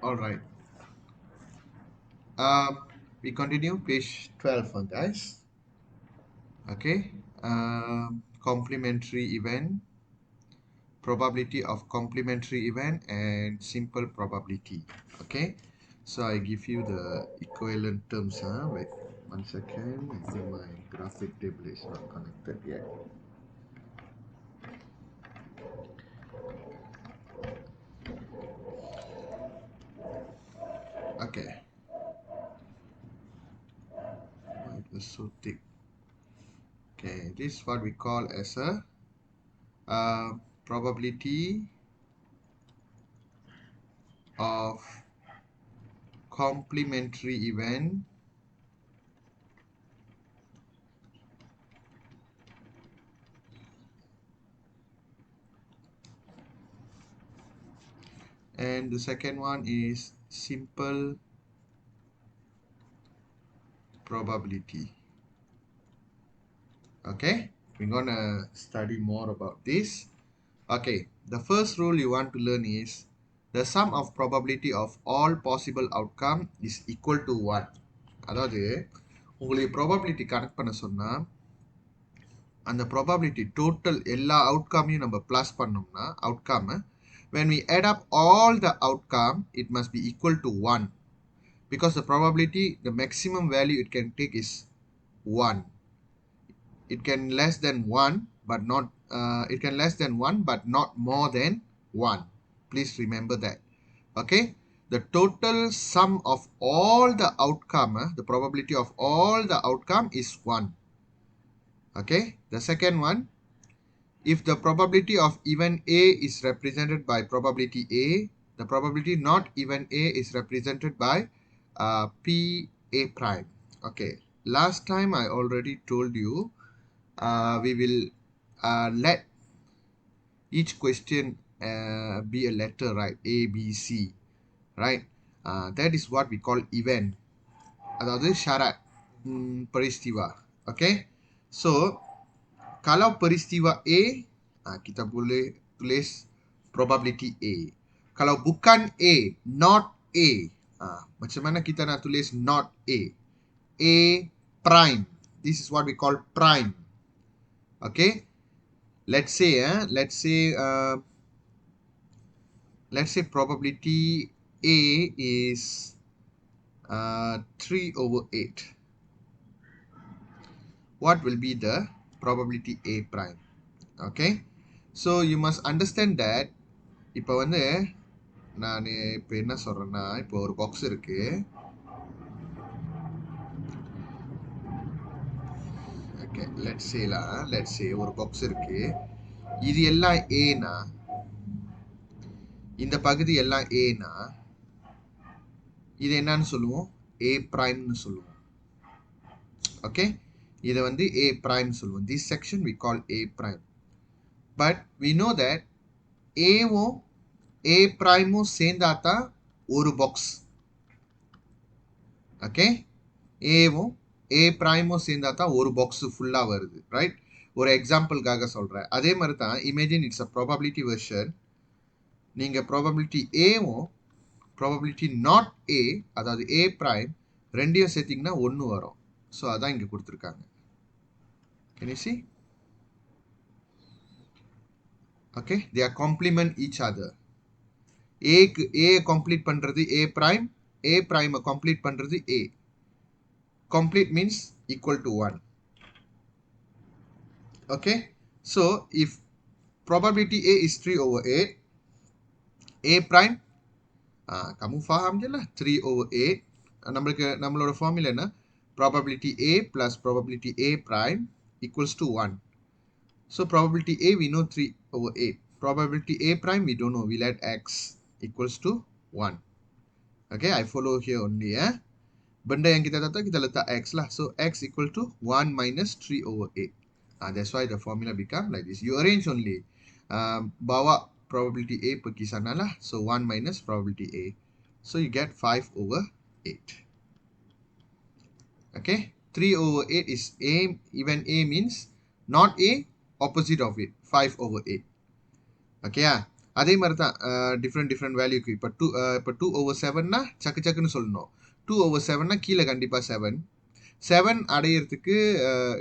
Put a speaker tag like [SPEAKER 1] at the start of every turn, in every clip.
[SPEAKER 1] All right. We continue page 12, guys. Okay. Complementary event, probability of complementary event, and simple probability. Okay. So I give you the equivalent terms. Wait 1 second. I think my graphic table is not connected yet. Okay. Why it was so thick? Okay. This is what we call as a probability of complementary event and the second one is simple probability. Okay, we're gonna study more about this. Okay, the first rule you want to learn is the sum of probability of all possible outcome is equal to 1. அதாவது உங்களுக்கு probability connect பண்ண சொன்னா அந்த probability total எல்லா outcomeயும் நம்ம plus பண்ணோம்னா outcome when we add up all the outcome it must be equal to 1 because the probability the maximum value it can take is 1. It can less than 1 but not it can less than 1 but not more than 1. Please remember that. Okay, the total sum of all the outcome the probability of all the outcome is 1. Okay, the second one, if the probability of event A is represented by probability A, the probability not event A is represented by P A prime. Okay, last time I already told you we will let each question be a letter, right? A, B, C, right? That is what we call event. அதாவது syarat peristiwa. Okay, so kalau peristiwa A, kita boleh tulis probability A. Kalau bukan A, not A, macam mana kita nak tulis not A? A prime. This is what we call prime. Okay, let's say probability A is 3 over 8. What will be the probability A prime? Okay, so you must understand that இப்போ வந்து நான் இப்போ என்ன சொல்கிறேன்னா இப்போ ஒரு box இருக்கு. Okay let's say ஒரு பாக்ஸ் இருக்கு. இது எல்லாம் ஏனா இந்த பகுதி எல்லாம் ஏனா இது என்னன்னு சொல்லுவோம்? A primeனு சொல்லுவோம். ஓகே, இதை வந்து A prime சொல்லுவோம். This section we call A prime. But we know that Aவும் A primeவும் சேர்ந்தாதான் ஒரு பாக்ஸ். ஓகே, Aவும் A primeவும் சேர்ந்தாதான் ஒரு பாக்ஸ் ஃபுல்லா வருது, ரைட்? ஒரு எக்ஸாம்பிளுக்காக சொல்றேன். அதே மாதிரி தான் imagine it's a probability version. நீங்க ப்ராபபிலிட்டி ஏவும் ப்ராபபிலிட்டி நாட் ஏ அதாவது A prime ரெண்டையும் சேர்த்தீங்கன்னா 1 வரும். ஸோ அதான் இங்க கொடுத்துருக்காங்க. Can you see? Okay, they are complement each other. A complete பண்றது A prime, A prime complete பண்றது A. Complete means equal to 1. Okay, so if probability A is 3 over 8, A prime kamu faham je lah 3 over 8. நம்மளோட formula என்ன? Probability A plus probability A prime equals to 1. So probability A we know 3 over 8. Probability A prime we don't know. We'll add x equals to 1. Okay, I follow here only. Benda yang kita letak x lah. So x equal to 1 minus 3 over 8. That's why the formula become like this. You arrange only. Bawa probability A pergi sana lah. So 1 minus probability A. So you get 5 over 8. Okay, 3 over 8 is A. Even A means not A, opposite of it. 5 over 8. Okay, அதே மாதிரி தான் different வேல்யூக்கு இப்போ இப்போ 2/7னா சக்குன்னு சொல்லணும். 2/7னா கீழே கண்டிப்பாக 7 அடையிறதுக்கு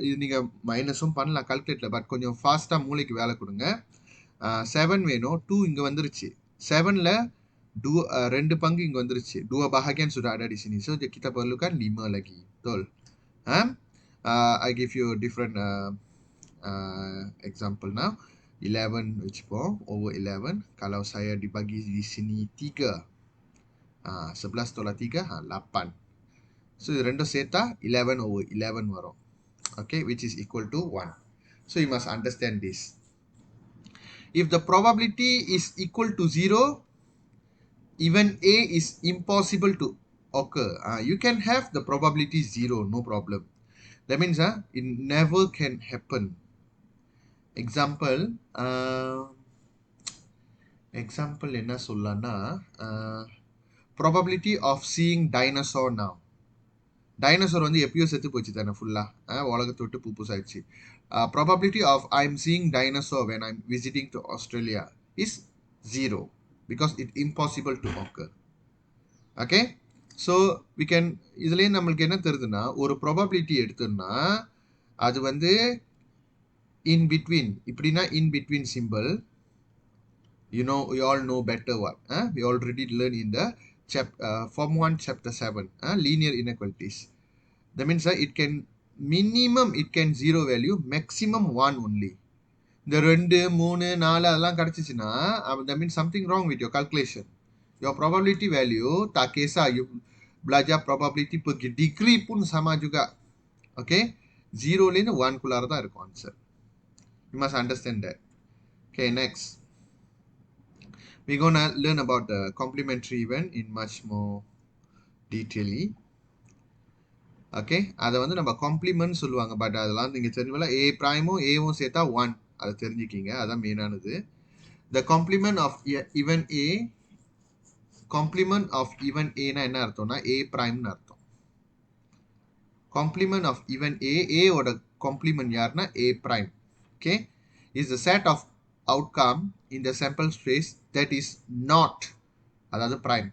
[SPEAKER 1] இது நீங்கள் மைனஸும் பண்ணலாம் கால்குலேட்டில். பட் கொஞ்சம் ஃபாஸ்ட்டாக மூளைக்கு வேலை கொடுங்க. 7 வேணும். 2 இங்கே வந்துருச்சு. 7ல ரெண்டு பங்கு இங்கே வந்துருச்சு. 2 bahagian sudah ada di sini. So kita perlukan 5 lagi. Betul. I give you a different example now. 11 வச்சுப்போம். Over 11. Kalau saya dibagi di sini 3. 11 tolak 3. 8. So இது ரெண்டும் சேர்த்தா 11/11 வரும். Okay, which is equal to 1. So you must understand this. If the probability is equal to 0, even A is impossible to occur. You can have the probability 0, no problem. That means it never can happen. Example என்ன சொல்லலாம்னா probability of seeing dinosaur now. Dinosaur வந்து எப்பயோ செத்து போச்சு தானே ஃபுல்லாக உலகத்தை விட்டு பூசாயிடுச்சு. Probability of I'm seeing dinosaur when I'm visiting to Australia is 0 because it's impossible to occur. Okay, so we can இதுலேயே நம்மளுக்கு என்ன தெரியுதுன்னா ஒரு ப்ராபபிலிட்டி எடுத்தோம்னா அது வந்து இன் பிட்வீன் இப்படின்னா in between simple. You all know better what we already learned in the form 1 chapter 7 linear inequalities. That means it can minimum it can 0 value, maximum 1 only. இந்த 2 3 4 அதெல்லாம் கிடைச்சிச்சுன்னா that means something wrong with your calculation. Your probability value tak kisah you belajar probability pergi degree pun sama juga. Okay, 0 ல இருந்து 1 குள்ளார தான் இருக்கும் answer. You must understand that. Okay, next we're gonna learn about the complementary event in much more detailedly. Okay, அதை வந்து நம்ம complement சொல்லுவாங்க. But அதெல்லாம் நீங்கள் தெரிஞ்சுக்கல. ஏ ப்ரைமும் ஏவும் சேர்த்தா 1, அதை தெரிஞ்சுக்கிங்க. அதான் மெயினானது. The complement of even A, complement of even ஏனா என்ன அர்த்தம்னா ஏ ப்ரைம்னு அர்த்தம். காம்ப்ளிமெண்ட் ஆஃப் ஈவன் ஏவோட காம்ப்ளிமெண்ட் யாருன்னா A prime. Okay, is the set of outcome in the sample space that is not, அதாவது prime,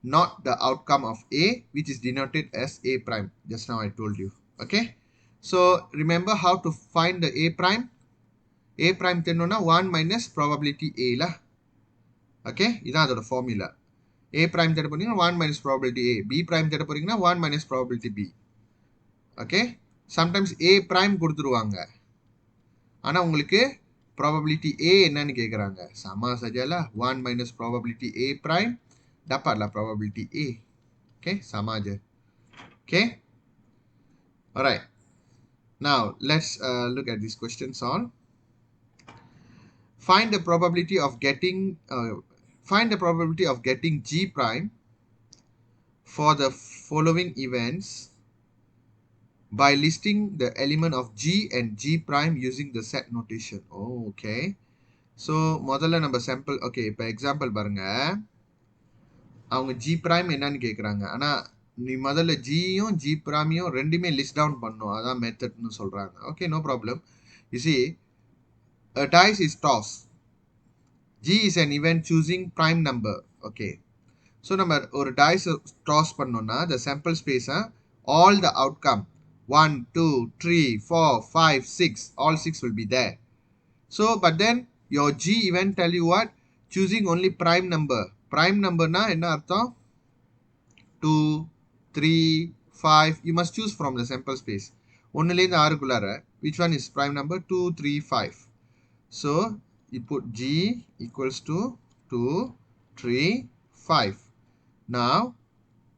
[SPEAKER 1] not the outcome of A, which is denoted as A prime. Just now I told you. Okay, so remember how to find the A prime. A prime tenona 1 minus probability A lah. Okay, idha adoda formula. A prime theta poringa 1 minus probability A, B prime theta poringa 1 minus probability B. Okay, sometimes A prime கொடுத்துருவாங்க, ஆனா உங்களுக்கு probability A என்னன்னு கேக்குறாங்க. sama sajalah 1 minus probability A prime dapatlah probability A. Okay, sama aja. Okay, alright. Now let's look at this question solve. Find the probability of getting G prime for the following events by listing the element of G and G prime using the set notation. Oh, okay. So முதல்ல நம்ம sample. Okay, இப்போ example பாருங்க. அவங்க G prime என்னன்னு கேட்குறாங்க. ஆனால் நீ முதல்ல ஜியும் ஜி பிரைமையும் ரெண்டுமே லிஸ்ட் டவுன் பண்ணும். அதான் மெத்தட்னு சொல்கிறாங்க. Okay, no problem. You see a dice is tossed. G is an event choosing prime number. Okay, so நம்ம ஒரு டைஸ் டாஸ் பண்ணோம்னா the sample space all the outcome 1 2 3 4 5 6 all 6 will be there. So but then your G event tell you what? Choosing only prime number. Prime number na என்ன அர்த்தம்? 2 3 5. You must choose from the sample space. ஒன்னுலேருந்து 6 குள்ளார which one is prime number? 2 3 5. So you put G equals to 2 3 5. Now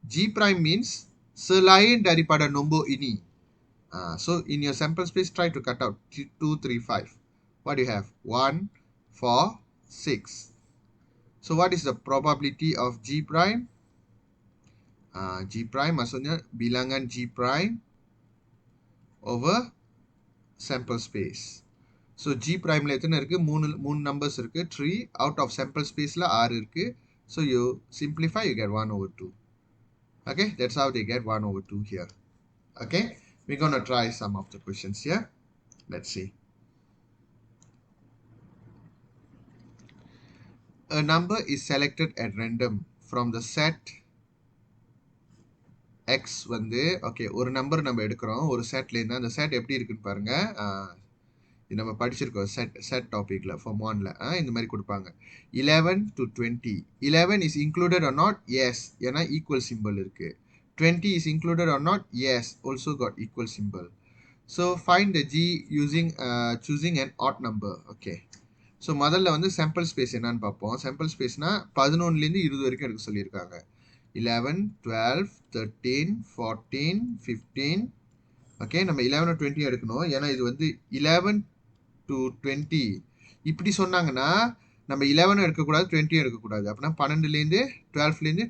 [SPEAKER 1] G prime means selain daripada nombor ini. So in your sample space try to cut out 2 3 5. What do you have? 1 4 6. So what is the probability of G prime? G prime maksudnya bilangan G prime over sample space. So G prime la எத்தனை இருக்கு? மூணு numbers இருக்கு. 3 out of sample space la 6 இருக்கு. So you simplify, you get 1 over 2. Okay, that's how they get 1 over 2 here. Okay, we're going to try some of the questions here. Let's see. a number is selected at random from the set x வந்து okay ஒரு number நம்ம எடுக்கிறோம் ஒரு செட்லேருந்து அந்த set எப்படி இருக்குன்னு பாருங்க இது நம்ம படிச்சிருக்கோம் செட் டாப்பிக்கில் ஃபார்ம் ஒன்ல இந்த மாதிரி கொடுப்பாங்க 11 to 20 11 is included or not yes ஏன்னா ஈக்குவல் சிம்பிள் இருக்கு 20 is included or not yes also got equal symbol so find the g using choosing an odd number okay so முதல்ல வந்து சாம்பிள் ஸ்பேஸ் என்னன்னு பார்ப்போம் சாம்பிள் ஸ்பேஸ்னா 11லேருந்து 20 வரைக்கும் எடுக்க சொல்லியிருக்காங்க 11 12 13 14 15 okay நம்ம 11 20 எடுக்கணும் ஏன்னா இது வந்து 11 to 20 இப்படி சொன்னாங்கன்னா நம்ம 11 எடுக்கக்கூடாது 20 எடுக்கக்கூடாது அப்படின்னா 12லேருந்து 12லேருந்து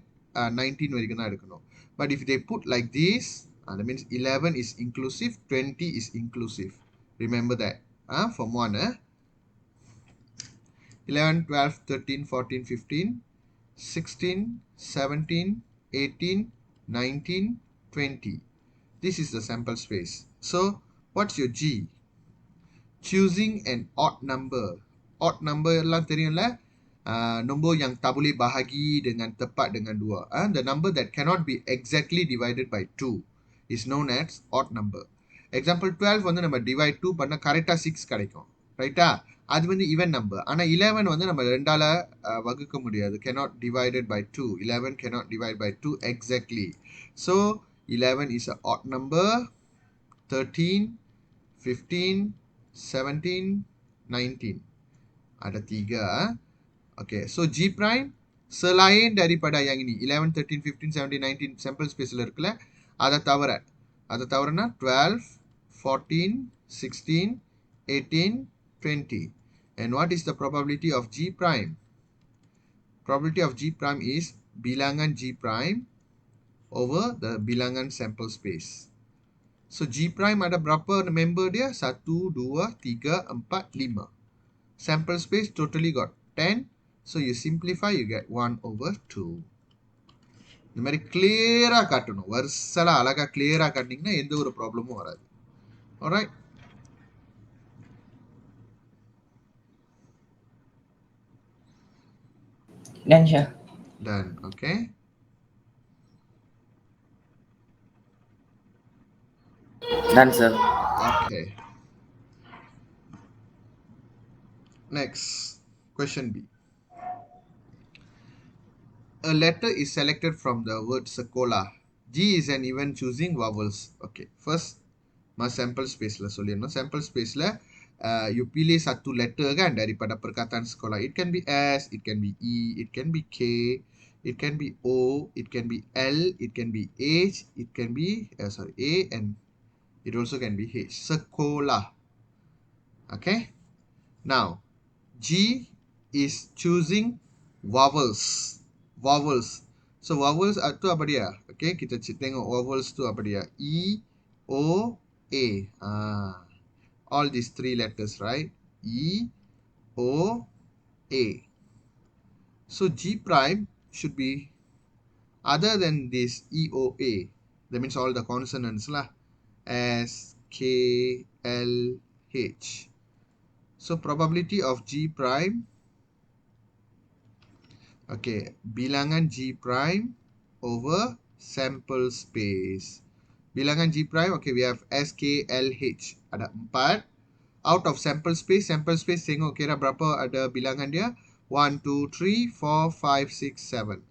[SPEAKER 1] 19 வரைக்கும் தான் எடுக்கணும் but if they put like this that means 11 is inclusive 20 is inclusive remember that from 1 11 12 13 14 15 16 17 18 19 20 this is the sample space so what's your g choosing an odd number எல்லாம் தெரியும்ல nombor yang tak boleh bahagi dengan tepat dengan 2 the number that cannot be exactly divided by 2 is known as odd number example 12 வந்து நம்ம divide 2 பண்ணா கரெக்டா 6 கிடைக்கும் ரைட்டா அது வந்து ஈவன் நம்பர் ஆனா 11 வந்து நம்ம ரெண்டால வகுக்க முடியாது cannot divided by 2 11 cannot divide by 2 exactly so 11 is a odd number 13 15 17 19 ada 3 okay so g prime selain daripada yang ini 11 13 15 17 19 sample space la irukla ada tavarana 12 14 16 18 20 and what is the probability of g prime probability of g prime is bilangan g prime over the bilangan sample space so G prime ada berapa member dia? 1, 2, 3, 4, 5. Sample space totally got 10. So you simplify, you get 1 over 2. இந்த மாதிரி கிளியரா காட்டணும் வருசலா அழகா கிளியரா காட்டினீங்கன்னா எந்த ஒரு ப்ராப்ளமும் வராது alright
[SPEAKER 2] Done, sir.
[SPEAKER 1] done okay
[SPEAKER 2] Done, sir.
[SPEAKER 1] okay next question B a letter is selected from the word sekolah G is an event choosing vowels okay first sample space lah சொல்லிடணும் sample space lah you pilih satu letter kan daripada perkataan sekolah it can be S it can be E it can be K it can be O it can be L it can be H it can be A and it also can be H sekolah okay now G is choosing vowels so vowels tu apa dia okay kita tengok vowels tu apa dia E O A all these 3 letters right E O A so G prime should be other than this E O A that means all the consonants lah S K L H so probability of G prime okay bilangan G prime over sample space bilangan G prime okay we have S K L H ada 4 out of sample space tengok kira berapa ada bilangan dia 1 2 3 4 5 6 7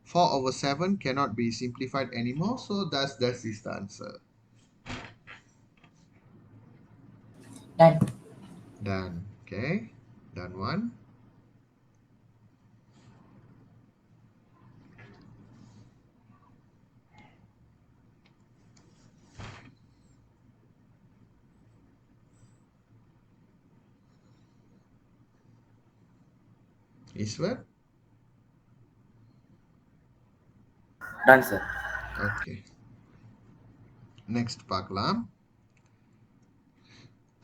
[SPEAKER 1] 4 over 7 cannot be simplified anymore so that is the answer done okay done one Iswar
[SPEAKER 2] Done, sir.
[SPEAKER 1] okay next பார்க்கலாம்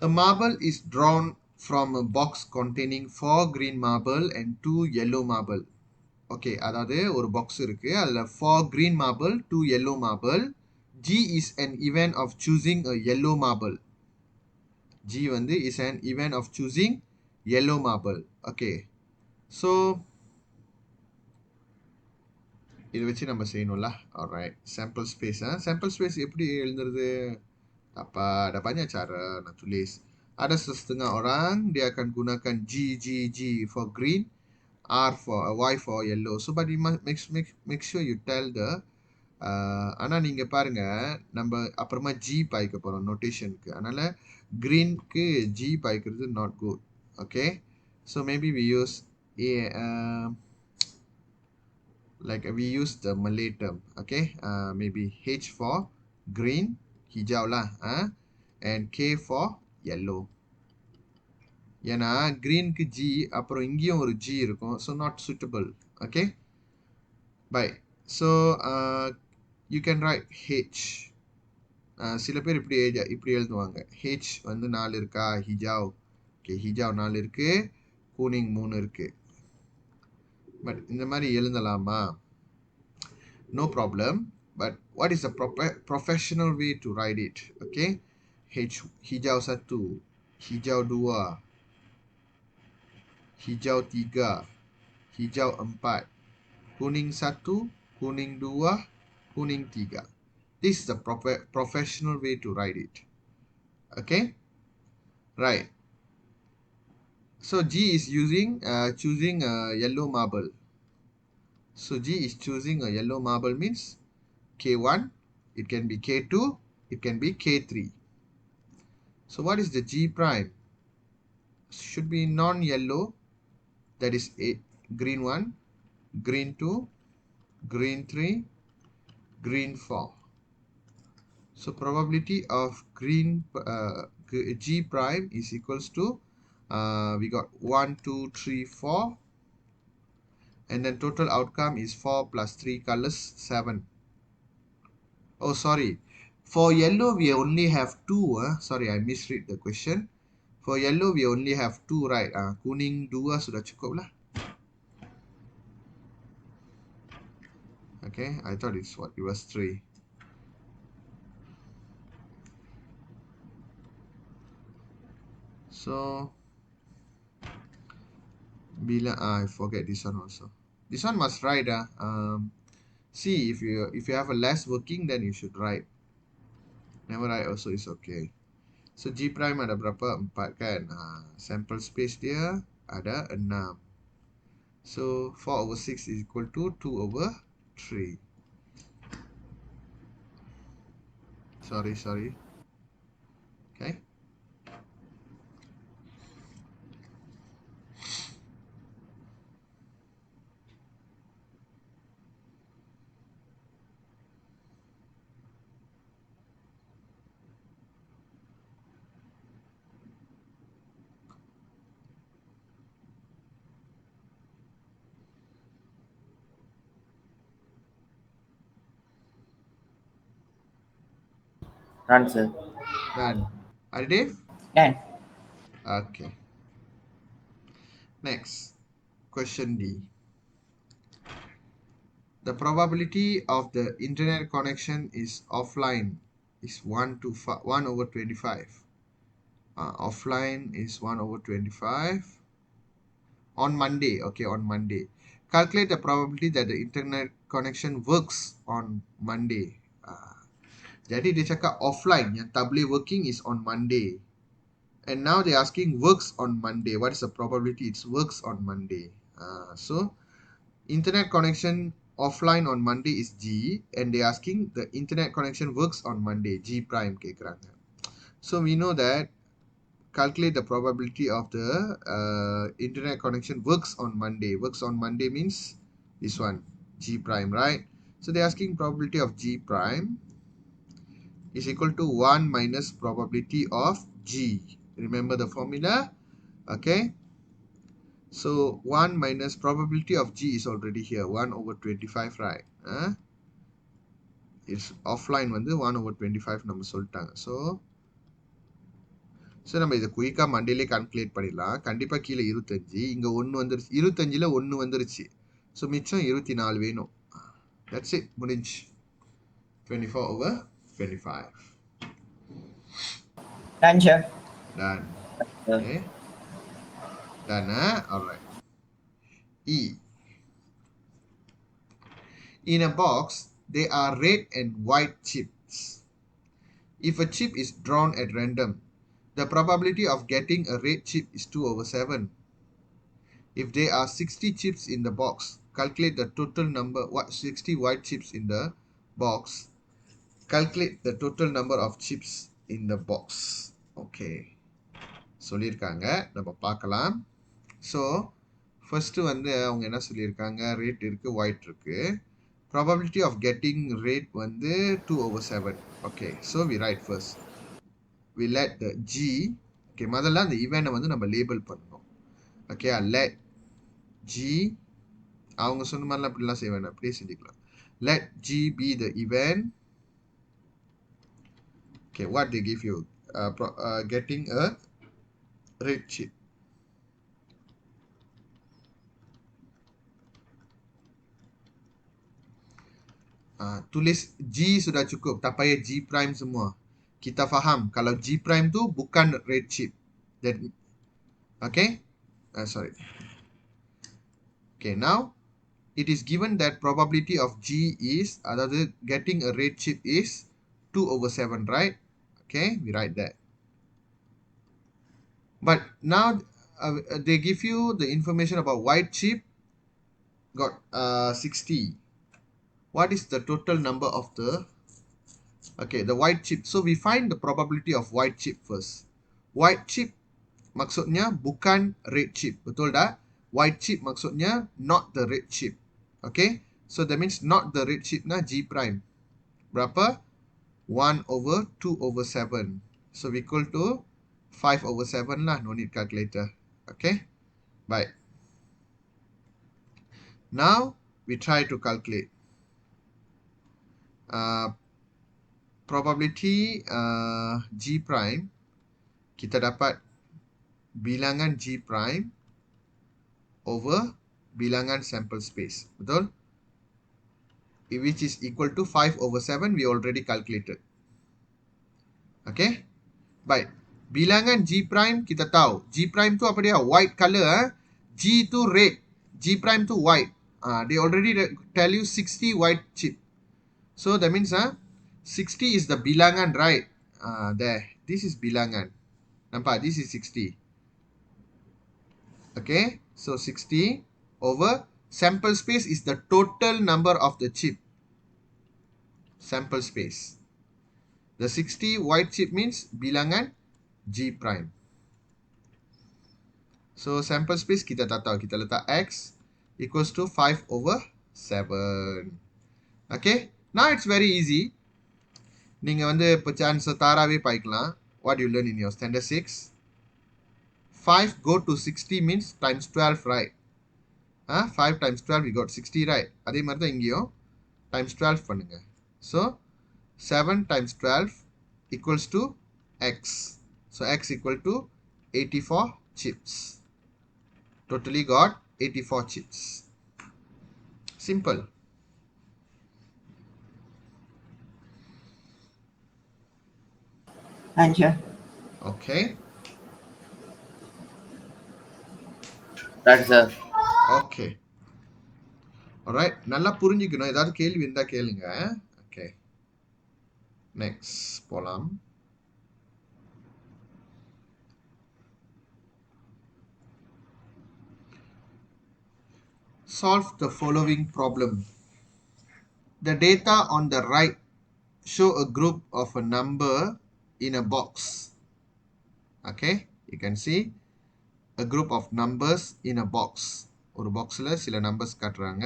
[SPEAKER 1] a marble is drawn from a box containing 4 green marble and 2 yellow marble okay அதாவது ஒரு box இருக்கு அதுல 4 green marble 2 yellow marble G is an event of choosing a yellow marble G வந்து is an event of choosing yellow marble okay so இதை வச்சு நம்ம செய்யணும்ல. alright, sample space. Sample space எப்படி எழுதுறது? Apa, ada banyak cara nak tulis. Ada setengah orang dia akan gunakan G for green, R for Y for yellow. So but you must make sure you tell the ஆனா நீங்க பாருங்க நம்ம அப்புறமா G பாய்க்க போறோம் நோட்டேஷனுக்கு. அதனால greenக்கு G பாய்க்கிறது not good. Okay, so maybe we use a like we use the Malay term. Okay, maybe H for green, hijau lah, and K for yellow. ஏன்னா greenக்கு G அப்புறம் இங்கேயும் ஒரு G இருக்கும், so not suitable. Okay, bye. So you can write H. சில பேர் இப்படி எழுதுவாங்க. H வந்து 4 இருக்கா, ஹிஜாவ். ஓகே, ஹிஜாவ் 4 இருக்கு, கூனிங் 3 இருக்கு. பட் இந்த மாதிரி எழுதலாமா? No problem. But what is the professional way to write it? Okay, H, hijau 1, hijau 2, hijau 3, hijau 4, kuning 1, kuning 2, kuning 3. This is the professional way to write it. Okay, right. So G is choosing a yellow marble. So G is choosing a yellow marble means K1, it can be K2, it can be K3. So what is the G prime? Should be non-yellow, that is a green 1, green 2, green 3, green 4. So probability of green G prime is equals to we got 1, 2, 3, 4, and then total outcome is 4 plus 3 colors 7. Oh, sorry. For yellow, we only have 2. Sorry, I misread the question. For yellow, we only have 2, right? Kuning 2 sudah cukup lah. Okay, I thought it was 3. So, bila I forget this one also. This one must write. See, if you have a less working, then you should write. Never write also is okay. So G prime ada berapa? 4 kan? Sample space dia ada 6. So 4/6 is equal to 2/3. Sorry. Okay.
[SPEAKER 2] Done, sir.
[SPEAKER 1] Done. Are Dave?
[SPEAKER 2] Done.
[SPEAKER 1] Okay. Next. Question D. The probability of the internet connection is offline is 1/25. Offline is 1/25. On Monday. Okay, on Monday. Calculate the probability that the internet connection works on Monday. Jadi dia cakap offline, yang tak boleh working is on Monday. And now they're asking works on Monday. What is the probability it works on Monday? So internet connection offline on Monday is G, and they're asking the internet connection works on Monday, G prime கேக்குறாங்க. So we know that calculate the probability of the internet connection works on Monday. Works on Monday means this one, G prime, right? So they're asking probability of G prime is equal to 1 minus probability of G. Remember the formula? Okay. So 1 minus probability of G is already here. 1/25, right? It's offline வந்து 1/25 நம்ம சொல்லிட்டாங்க. So நம்ம இதை குயிக்காக மண்டேலே calculate பண்ணிடலாம். கண்டிப்பாக கீழே 25, இங்கே 1 வந்துருச்சு. 25ல் 1 வந்துருச்சு. ஸோ மிச்சம் 24 வேணும். That's it. முடிஞ்சு. 24/25.
[SPEAKER 2] Done, sir.
[SPEAKER 1] Done.
[SPEAKER 2] Sir.
[SPEAKER 1] Okay. Done, alright. E. In a box, there are red and white chips. If a chip is drawn at random, the probability of getting a red chip is 2 over 7. If there are 60 chips in the box, calculate the total number, 60 white chips in the box. Calculate the total number of chips in the box. Okay. சொல்லியிருக்காங்க நம்ம பார்க்கலாம். So first வந்து அவங்க என்ன சொல்லியிருக்காங்க, rate இருக்கு, white இருக்கு. Probability of getting rate வந்து 2 over 7. Okay, so we write first we let the G. Okay, முதல்ல அந்த இவெண்ட்டை வந்து நம்ம லேபிள் பண்ணணும். ஓகே, லெட் ஜி, அவங்க சொன்ன மாதிரிலாம் அப்படிலாம் செய்ய வேண்டாம், அப்படியே செஞ்சுக்கலாம். Let G be the event. Okay, what they give you? Getting a red chip. Tulis G sudah cukup, tak payah G prime semua. Kita faham kalau G prime tu bukan red chip. That, okay? Sorry. Okay, now it is given that probability of G is, அதாவது getting a red chip is 2 over 7, right? Okay, we write that. But now they give you the information about white chip got 60. What is the total number of the, okay, the white chip? So we find the probability of white chip first. White chip maksudnya bukan red chip, betul dah? White chip maksudnya not the red chip. Okay, so that means not the red chip na G prime. Berapa? 1 over 2 over 7. So equal to 5 over 7 lah, no need calculator. Okay, bye. Now we try to calculate. Probability G prime, kita dapat bilangan G prime over bilangan sample space, betul? Which is equal to 5 over 7, we already calculated. Okay, baik. Bilangan G prime kita tahu. G prime tu apa dia? White color. G tu red, G prime tu white. They already tell you 60 white chip. So that means 60 is the bilangan, right? There. This is bilangan. Nampak? This is 60. Okay. So 60 over sample space is the total number of the chip. Sample space. The 60 white chip means bilangan G prime. So sample space kita tak tahu. Kita letak X equals to 5 over 7. Okay. Now it's very easy. நீங்க வந்து pecahan setaraவே பாய்க்கலாம். What you learn in your standard 6. 5 go to 60 means times 12, right? 5 times 12 we got 60, right? அதே மாதிரி தான் இங்கேயும் times 12 பண்ணுங்க. So 7 times 12 equals to X. So X equal to 84 chips. Totally got 84 chips. Simple.
[SPEAKER 2] Answer.
[SPEAKER 1] Okay.
[SPEAKER 2] Done, sir.
[SPEAKER 1] Okay. Alright. நல்லா புரிஞ்சுக்கணும். ஏதாவது கேள்வி இருந்தா கேளுங்க. Okay. Next. போலாம். Solve the following problem. The data on the right show a group of a number in a box. Okay, you can see a group of numbers in a box. ஒரு boxல சில numbers காட்டுறாங்க.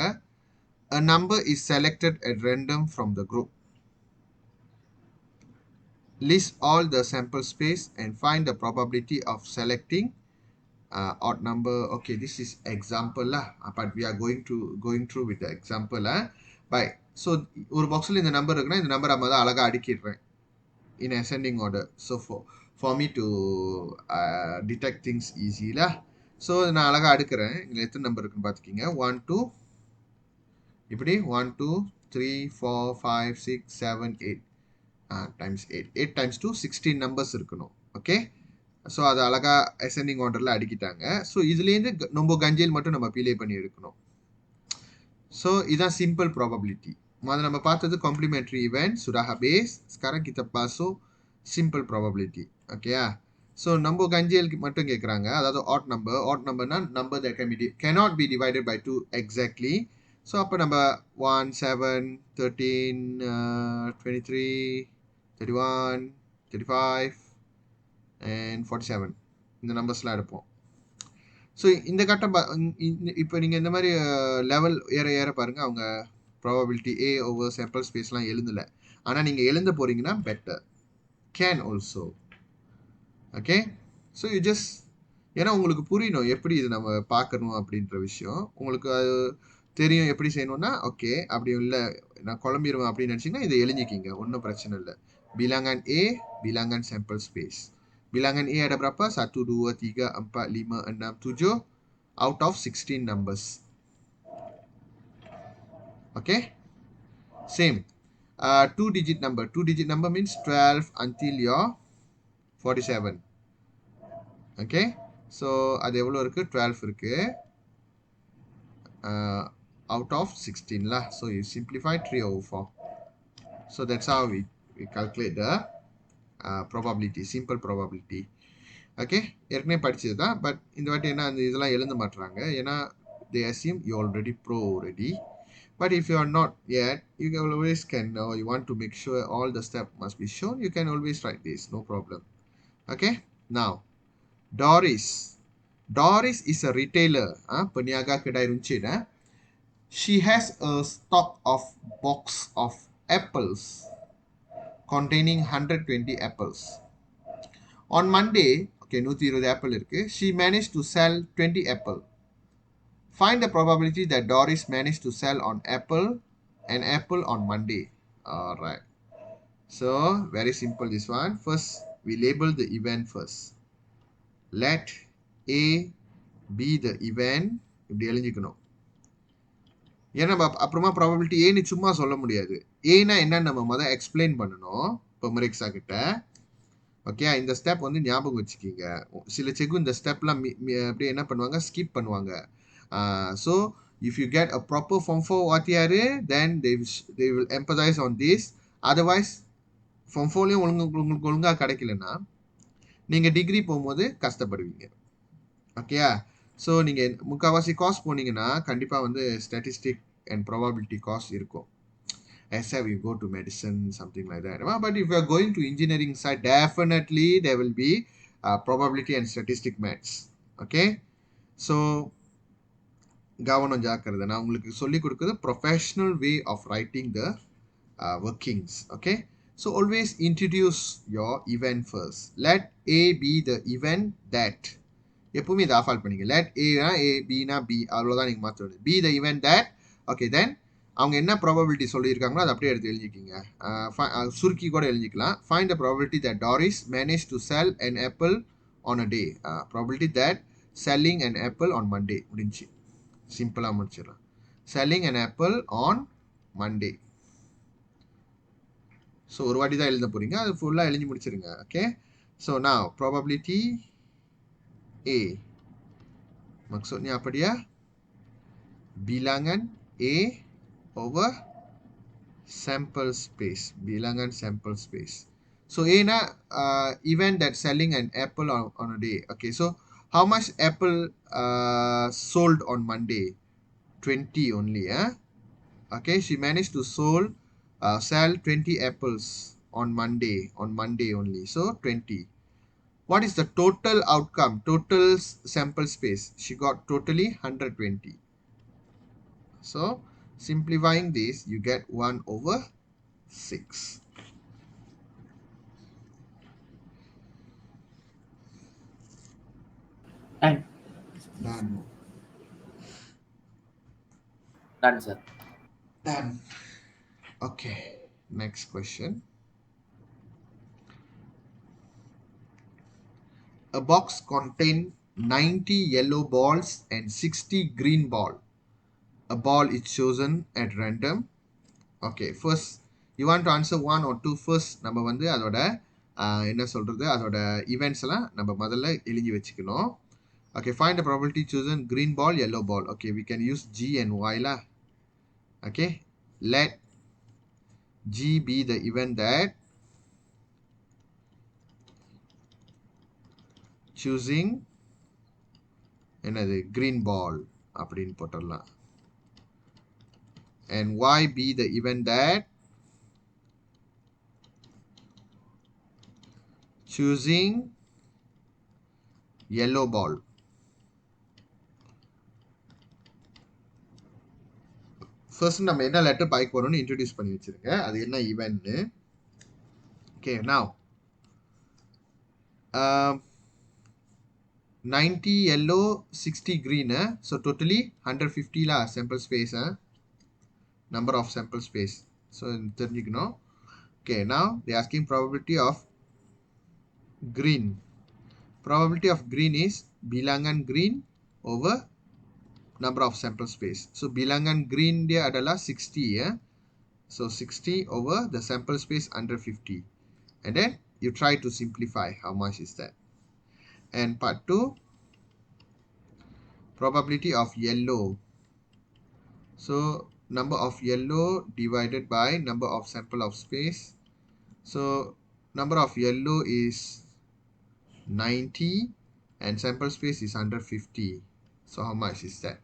[SPEAKER 1] A number is selected at random from the group. List all the sample space and find the probability of selecting odd number. Okay, this is example lah. But we are going through with the example lah. Bye. So ஒரு boxல இந்த number இருக்குன்னா இந்த number நம்ம தான் அழகா அடுக்கிடுறேன் in ascending order. So for me to detect things easy lah. So நான் அழகா அடுக்குறேன். இங்க எத்தனை நம்பர் இருக்குன்னு பார்த்துக்கிங்க. 1 2 இப்படி 1 2 3 4 5 6 7 8 times 8. 8 times 2 16 numbers இருக்கணும். Okay. ஸோ அது அழகா அசெண்டிங் ஆர்டரில் அடுக்கிட்டாங்க. ஸோ இதுலேருந்து நம்ம கஞ்சேல் மட்டும் நம்ம பிலே பண்ணி எடுக்கணும். ஸோ இதான் சிம்பிள் ப்ராபபிலிட்டி. அது நம்ம பார்த்தது காம்ப்ளிமெண்ட்ரி ஈவெண்ட் சுடாஹா பேஸ். sekarang kita masuk simple probability. ஓகேயா? ஸோ நம்ம கஞ்சேலுக்கு மட்டும் கேட்குறாங்க. அதாவது ஆட் நம்பர்னா number that cannot be divided by 2 exactly. So அப்போ நம்ம 1 7 13 23 31 35 and 47 இந்த நம்பர்ஸ்லாம் எடுப்போம். ஸோ இந்த கட்டம் இப்போ நீங்கள் இந்த மாதிரி லெவல் ஏற ஏற பாருங்கள், அவங்க ப்ராபபிலிட்டி ஏ ஓவர் சாம்பிள் ஸ்பேஸ்லாம் எழுதலை. ஆனால் நீங்கள் எழுத போகிறீங்கன்னா better can also. Okay, so you just ஏன்னா உங்களுக்கு புரியணும் எப்படி இது நம்ம பார்க்கணும் அப்படின்ற விஷயம் உங்களுக்கு அது தெரியும் எப்படி செய்யணும்னா ஓகே. அப்படி இல்லை நான் குழம்பிடுவேன் அப்படின்னு நினச்சிங்கன்னா இதை எழுதிக்கிங்க, ஒன்றும் பிரச்சனை இல்லை. bilangan A, bilangan sampel space. Bilangan A ada berapa? 1, 2, 3, 4, 5, 6, 7 out of 16 numbers. Okay? Same. Two-digit number. Two-digit number means 12 until your 47. Okay? So, அது எவ்வளோ இருக்கு? 12 இருக்கு. Out of 16 lah. So, you simplify 3 over 4. So, that's how we calculate the probability, simple probability. Okay, ஏற்கனவே படிச்சது தான். But இந்த வாட்டி என்ன அந்த இதெல்லாம் எழுத மாட்டுறாங்க. ஏன்னா they assume you already pro already. But if you are not yet, you can always you want to make sure all the steps must be shown, you can always write this, no problem. Okay, now Doris. Doris is a retailer, peniaga kedai runcit. She has a stock of box of apples containing 120 apples. On Monday, okay, 120 apple இருக்கு. She managed to sell 20 apple. Find the probability that Doris managed to sell an apple on Monday. Alright. So, very simple this one. First, we label the event first. Let A be the event. இப்படி எழுதிக்கணும். ஏன்னா அப்புறமா probability ஏன்னு சும்மா சொல்ல முடியாது. ஏன்னா என்னன்னு நம்ம முதல் எக்ஸ்பிளைன் பண்ணணும் இப்போ மெரிக்ஸா கிட்ட. ஓகே, இந்த ஸ்டெப் வந்து ஞாபகம் வச்சுக்கிங்க. சில செக்கு இந்த ஸ்டெப்லாம் அப்படியே என்ன பண்ணுவாங்க, ஸ்கிப் பண்ணுவாங்க. So if you get a proper form four வாத்தியாரு then they will emphasise on this. Otherwise form ஃபோர்லேயும் உங்களுக்கு ஒழுங்காக கிடைக்கலன்னா நீங்கள் டிகிரி போகும்போது கஷ்டப்படுவீங்க. ஓகேயா? ஸோ நீங்கள் முக்கால்வாசி காஸ்ட் போனீங்கன்னா கண்டிப்பாக வந்து ஸ்டாட்டிஸ்டிக் அண்ட் ப்ராபபிலிட்டி காஸ்ட் இருக்கும். Except you go to medicine, something like that. But if you are going to engineering side, definitely there will be probability and statistic maths. Okay, so கவனம் ஜாக்கிரதை. நான் உங்களுக்கு சொல்லி கொடுக்குறது professional way of writing the workings. Okay, so always introduce your event first. Let A be the event that. எப்பவுமே இதை ஆஃபால் பண்ணிங்க. let A னா A, B னா B, அவ்வளோதான் நீங்கள் மாற்ற. be the event that. Okay, then அவங்க என்ன ப்ராபபிலிட்டி சொல்லியிருக்காங்களோ அதை அப்படியே எடுத்து எழுதிக்கிங்க. சுருக்கி கூட எழுதிக்கலாம். Find the probability that Doris manage to sell an apple on a day. Probability that selling an apple on Monday. முடிஞ்சு சிம்பிளாக முடிச்சிடலாம். Selling an apple on Monday. So ஒரு வாட்டி தான் எழுத போகிறீங்க, அது ஃபுல்லாக எழுதி முடிச்சிருங்க. ஓகே, ஸோ நான் probability A maksudnya apa dia? Bilangan A over sample space. Bilangan sample space. So A na event that selling an apple on a day. Okay, so how much apple sold on Monday? 20 only. Okay, she managed to sell 20 apples on Monday only. So 20. What is the total outcome? Total sample space. She got totally 120. So simplifying this, you get 1 over 6.
[SPEAKER 2] Done.
[SPEAKER 1] Done.
[SPEAKER 2] Done, sir.
[SPEAKER 1] Done. Okay, next question. A box contains 90 yellow balls and 60 green ball. A ball is chosen at random. Okay, first you want to answer one or two first. நம்ம வந்து அதோட என்ன சொல்கிறது அதோட events எல்லாம் நம்ம முதல்ல எழுதி வச்சுக்கணும். Okay, find the probability chosen green ball, yellow ball. Okay, we can use G and Y lah. Okay, let G be the event that choosing என்னது green ball அப்படின்னு போட்டுடலாம். And Y be the event that choosing yellow ball. First நம்ம என்ன letter bike வரும்னு introduce பண்ணி வச்சிருங்க, அது என்ன ஈவெண்ட்னு. Okay, now 90 yellow 60 green, so totally 150 lah sample space, number of sample space. So தெரிஞ்சுக்கணும். Okay, now they asking probability of green. Probability of green is bilangan green over number of sample space. So bilangan green dia adalah 60 ya. So 60 over the sample space under 50. And then you try to simplify how much is that. And part 2, probability of yellow. So number of yellow divided by number of sample of space. So number of yellow is 90 and sample space is under 50. So how much is that?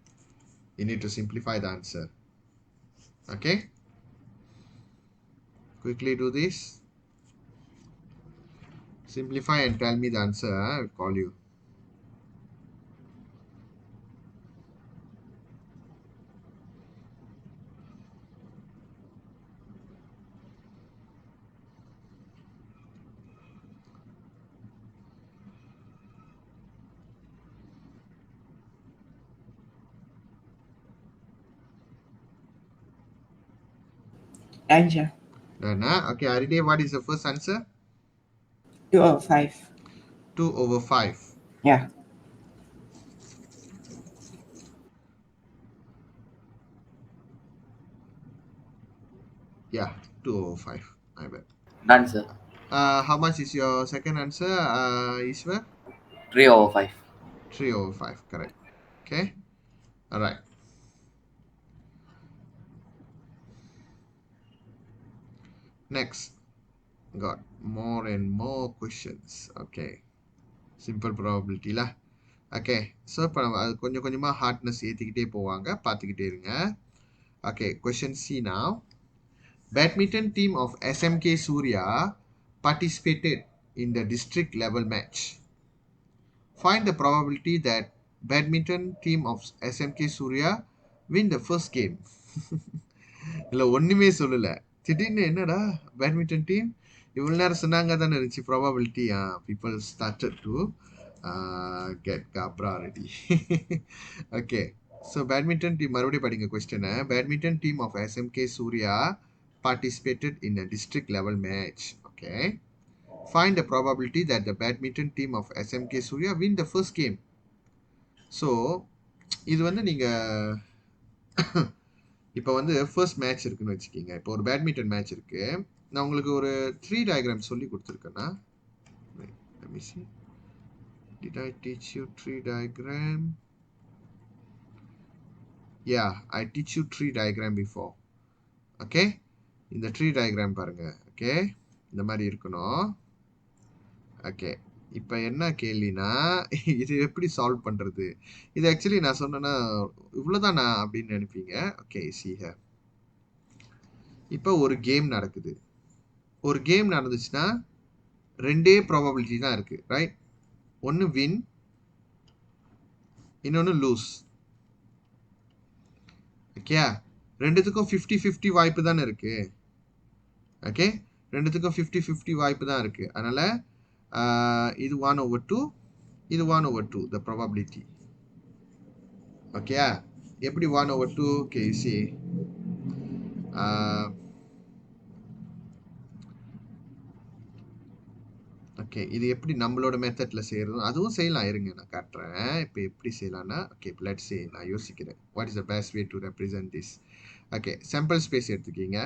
[SPEAKER 1] You need to simplify the answer. Okay, quickly do this. Simplify and tell me the answer. I'll call you.
[SPEAKER 2] Answer.
[SPEAKER 1] Done, huh? Okay, Aride, what is the first answer?
[SPEAKER 2] 2/5.
[SPEAKER 1] 2 over 5.
[SPEAKER 2] Yeah.
[SPEAKER 1] Yeah, 2 over 5. My bad.
[SPEAKER 2] Done, sir.
[SPEAKER 1] How much is your second answer, Ishwar?
[SPEAKER 2] 3/5.
[SPEAKER 1] 3 over 5. Correct. Okay. All right. Next. Got more and more questions. Okay. Simple probability lah. Okay. So, இப்போ நம்ம அது கொஞ்சம் கொஞ்சமாக hardness ஏற்றிக்கிட்டே போவாங்க, பார்த்துக்கிட்டே இருங்க. Okay. Question C now. Badminton team of SMK Surya participated in the district level match. Find the probability that badminton team of SMK Surya win the first game. இல்லை ஒன்றுமே சொல்லலை, திடீர்னு என்னடா பேட்மிண்டன் டீம் இவ்வளோ நேரம் சொன்னாங்க தானே இருந்துச்சு probability. People started to get காப்ரா ready. Okay, so badminton team மறுபடியும் படிங்க கொஸ்டினை. Badminton team of SMK Surya participated in a district level match. Okay. Find the probability that the badminton team of SMK Surya win the first game. So, இது வந்து நீங்கள் இப்போ வந்து first match இருக்குன்னு வச்சுக்கிங்க. இப்போ ஒரு பேட்மிண்டன் மேட்ச் இருக்கு. நான் உங்களுக்கு ஒரு 3 diagram சொல்லி கொடுத்துருக்கேன்னா, let me see. Did I teach you 3 diagram? Yeah, I teach you 3 diagram before. Okay, இந்த 3 diagram பாருங்க. ஓகே, இந்த மாதிரி இருக்கணும். ஓகே, இப்போ என்ன கேள்வினா இது எப்படி சால்வ் பண்ணுறது? இது ஆக்சுவலி நான் சொன்னேன்னா இவ்வளோதானா அப்படின்னு நினைப்பீங்க. Okay, see here. இப்போ ஒரு கேம் நடக்குது. ஒரு கேம் நடந்துச்சுன்னா ரெண்டே ப்ராபபிலிட்டி தான் இருக்குது, ரைட்? ஒன்று வின், இன்னொன்று லூஸ். ஓகே, ரெண்டுத்துக்கும் 50-50 வாய்ப்பு தானே இருக்குது. ஓகே, ரெண்டுத்துக்கும் 50-50 வாய்ப்பு தான் இருக்குது. அதனால் இது 1/2, இது 1/2 the probability. ஓகே, எப்படி 1/2? Okay, see. ஓகே, இது எப்படி நம்மளோட மெத்தடில் செய்கிறது அதுவும் செய்யலாம். இருங்க நான் காட்டுறேன் இப்போ எப்படி செய்யலாம்னா. ஓகே, லெட்ஸ் சே நான் யோசிக்கிறேன் what is the best way to represent this. Okay, sample space எடுத்துக்கிங்க.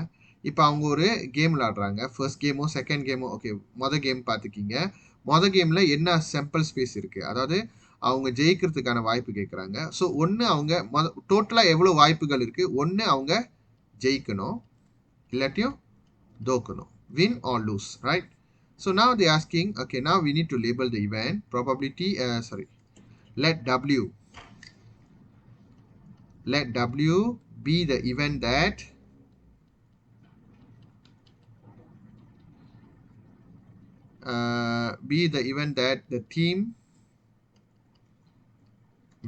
[SPEAKER 1] இப்போ அவங்க ஒரு கேம் விளாடுறாங்க. ஃபர்ஸ்ட் கேமோ செகண்ட் கேமோ ஓகே, மொதல் கேம் பார்த்துக்கிங்க. மொதல் கேமில் என்ன சாம்பிள் ஸ்பேஸ் இருக்குது, அதாவது அவங்க ஜெயிக்கிறதுக்கான வாய்ப்பு கேட்குறாங்க. ஸோ ஒன்று அவங்க டோட்டலாக எவ்வளோ வாய்ப்புகள் இருக்குது, ஒன்று அவங்க ஜெயிக்கணும், இல்லாட்டியும் தோக்கணும். Win or lose, right? So now they asking, okay, now we need to label the event. Probability, let W be the event that the team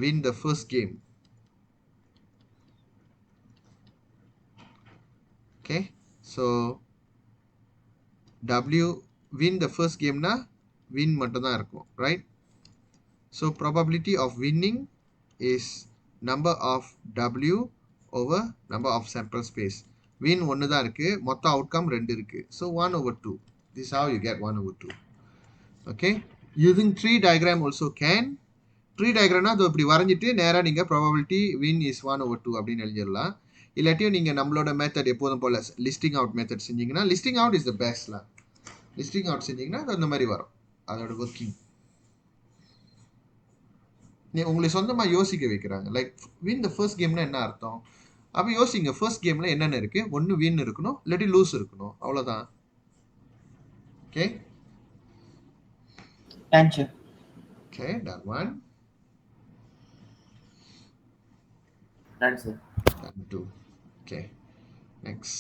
[SPEAKER 1] win the first game. Okay, so W win the first game na win மட்டும் தான் இருக்கும், right? So probability of winning is number of W over number of sample space. Win ஒன்று தான் இருக்கு, மொத்த outcome 2 இருக்கு. So 1/2. This is how you get 1/2. Okay, using tree diagram also can. Tree diagram அது இப்படி வரைஞ்சிட்டு நேராக நீங்கள் probability win is 1/2 அப்படின்னு எழுதிடலாம். இல்லாட்டியும் நீங்கள் நம்மளோட மெத்தட் எப்போதும் போல் லிஸ்டிங் அவுட் மெத்தட் செஞ்சீங்கன்னா, லிஸ்டிங் அவுட் இஸ் த பெஸ்ட்லாம். லிஸ்டிங் அவுட் செஞ்சீங்கன்னா அது அந்த மாதிரி வரும் அதோட ஒர்க்கிங். உங்களை சொந்தமாக யோசிக்க வைக்கிறாங்க. லைக் வின் த ஃபர்ஸ்ட் கேம்னா என்ன அர்த்தம்? அப்போ யோசிங்க, ஃபர்ஸ்ட் கேமில் என்னென்ன இருக்குது, ஒன்று வின் இருக்கணும் இல்லாட்டி லூஸ் இருக்கணும், அவ்வளோதான். Okay,
[SPEAKER 2] Answer.
[SPEAKER 1] Okay, that one.
[SPEAKER 2] Answer.
[SPEAKER 1] That two. Okay, next.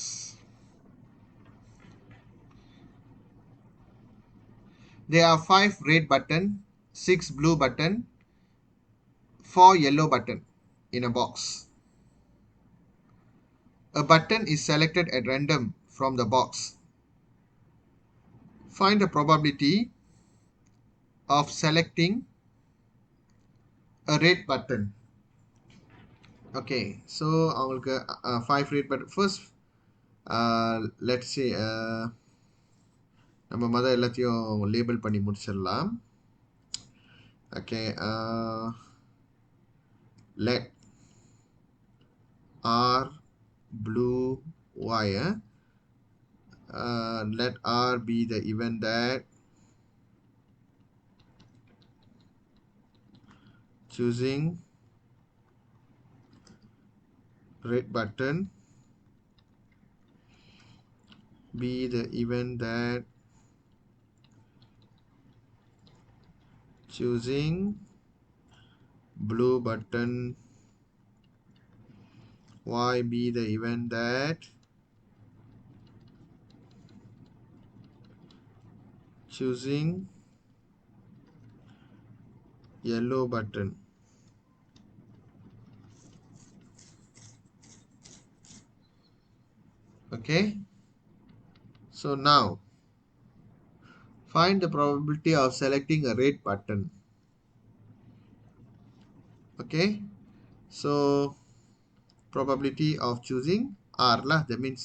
[SPEAKER 1] There are 5 red button, 6 blue button, 4 yellow button in a box. A button is selected at random from the box. Find the probability of selecting a red button. Okay, so அவங்களுக்கு 5 red button. First, let's say நம்ம மொதல் எல்லாத்தையும் label பண்ணி முடிச்சிடலாம். Okay, let R blue Y. Let R be the event that choosing red button be the event that choosing blue button. Y be the event that choosing yellow button. Okay, so now find the probability of selecting a red button. Okay, so probability of choosing R lah, that means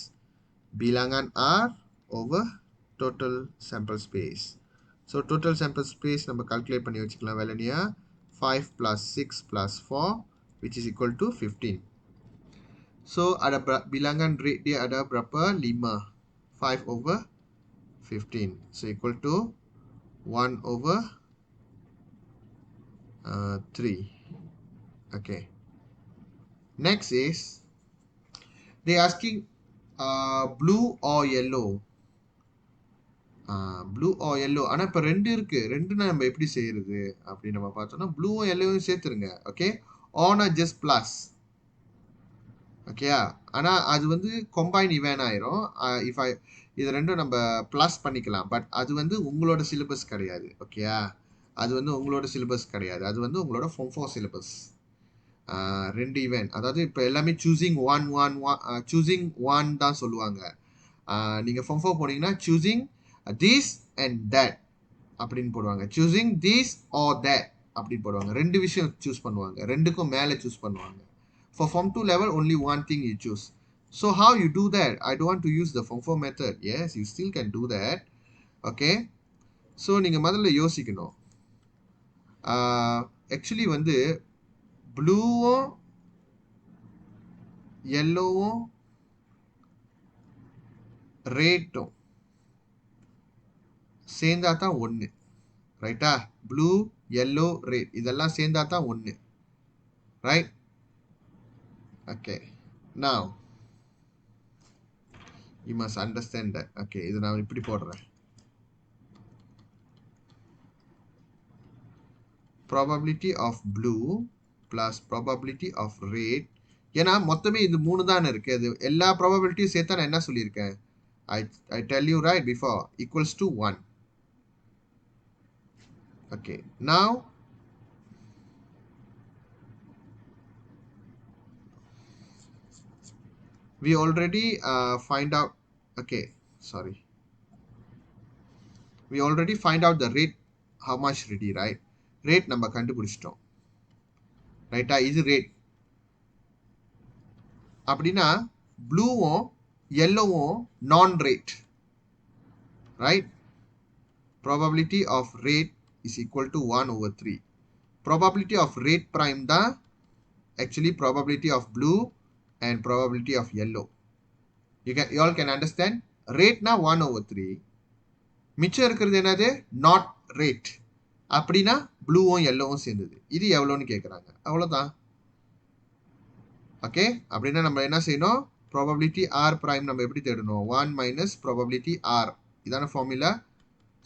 [SPEAKER 1] bilangan R over total sample space. So total sample space நம்ம calculate பண்ணி வச்சுக்கலாம் வேலையா. 5 plus 6 plus 4 which is equal to 15. So ada bilangan rate dia ada berapa? 5. 5 over 15. So equal to 1 over 3. Okay. Next is they asking blue or yellow. Blue or yellow. ஆனால் இப்போ 2 இருக்குது, 2 நம்ம எப்படி செய்கிறது அப்படின்னு நம்ம பார்த்தோம்னா ப்ளூவும் எல்லோவும் சேர்த்துருங்க. ஓகே, ஆனா ஜஸ்ட் ப்ளஸ். ஓகேயா, ஆனால் அது வந்து கொம்பைன் இவன் ஆயிரும். இஃப் ஐ இது ரெண்டும் நம்ம ப்ளஸ் பண்ணிக்கலாம், பட் அது வந்து உங்களோட சிலபஸ் கிடையாது. ஓகேயா, அது வந்து உங்களோட சிலபஸ் கிடையாது, அது வந்து உங்களோட ஃபார்ம் 4 சிலபஸ். 2 ஈவெண்ட், அதாவது இப்போ எல்லாமே சூசிங் ஒன் தான் சொல்லுவாங்க. நீங்கள் ஃபார்ம் 4 போனீங்கன்னா சூசிங் திஸ் அண்ட் தட் அப்படின்னு போடுவாங்க, சூசிங் திஸ் ஆர் தட் அப்படின்னு போடுவாங்க. 2 விஷயம் சூஸ் பண்ணுவாங்க, 2க்கும் மேலே சூஸ் பண்ணுவாங்க. For Form 2 level, only one thing you choose. So how you do that? I don't want to use the Form 4 method. Yes, you still can do that. Okay. So நீங்கள் முதல்ல யோசிக்கணும். Actually வந்து ப்ளூவும் எல்லோவும் ரேட்டும் சேர்ந்தா தான் 1. ரைட்டா? Blue, yellow, red இதெல்லாம் சேர்ந்தா தான் 1. Right? Okay. Now you must understand that. Okay, இது நான் இப்படி போடுறேன். Probability of blue plus probability of red. ஏன்னா மொத்தமே இது 3 தானே இருக்கு. அது எல்லா ப்ராபபிலிட்டியும் சேர்த்தா நான் என்ன சொல்லியிருக்கேன்? I tell you right before equals to 1. Okay. Now we already find out. Okay, sorry. We already find out the rate, how much ready, right? Rate நம்ம கண்டுபிடிச்சிட்டோம். ரைட்டா? இது ரேட். அப்படின்னா ப்ளூவும் yellowவும் நான் rate. Right? Probability of rate is equal to 1 over 3. Probability of rate prime தான் actually probability of blue and probability of yellow. You all can understand. Rate na 1 over 3. மிச்சம் இருக்கிறது என்னது? Not rate. அப்படின்னா ப்ளூவும் yellowவும் சேர்ந்தது. இது எவ்வளோன்னு கேட்குறாங்க. அவ்வளோதான். ஓகே, அப்படின்னா நம்ம என்ன செய்யணும்? ப்ராபபிலிட்டி ஆர் ப்ரைம் நம்ம எப்படி தேடணும்? 1 மைனஸ் ப்ராபபிலிட்டி ஆர். இதான formula.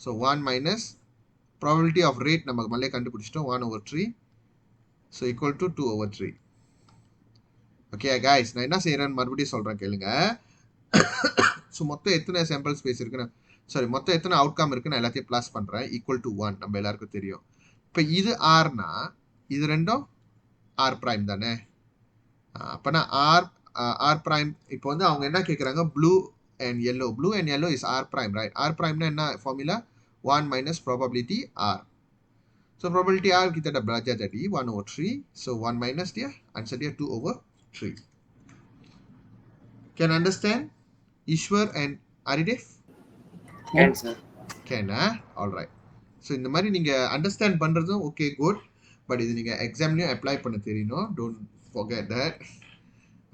[SPEAKER 1] So 1 minus probability of red நம்ம மல்லே கண்டுபிடிச்சிட்டோம். 1 over 3. So equal to 2 over 3. Okay guys, நான் என்ன செய்கிறேன்னு மறுபடியும் சொல்கிறேன் கேளுங்க. ஸோ மொத்தம் எத்தனை சாம்பிள் ஸ்பேஸ் இருக்குன்னு, சாரி மொத்தம் எத்தனை அவுட்கம் இருக்குன்னு எல்லாத்தையும் ப்ளஸ் பண்ணுறேன். ஈக்குவல் டு 1 நம்ம எல்லாருக்கும் தெரியும். இப்போ இது ஆர்னா இது ரெண்டும் ஆர் ப்ரைம் தானே. அப்போனா ஆர் ப்ரைம். இப்போ வந்து அவங்க என்ன கேட்குறாங்க? Blue and yellow. Blue and yellow is R prime, right? R ப்ரைம்னா என்ன formula? 1 minus probability R. So probability R கிட்ட பராஜா தடி 1 over 3. ஸோ 1 மைனஸ் டியர் ஆன்சர் டியர் 2 over 3. Can understand? Ishwar and Aridev?
[SPEAKER 2] Can, sir.
[SPEAKER 1] Can, all right. So இந்த மாதிரி நீங்கள் அண்டர்ஸ்டாண்ட் பண்ணுறதும் ஓகே, குட். பட் இது நீங்கள் எக்ஸாம்லேயும் அப்ளை பண்ண தெரியணும். Don't forget that.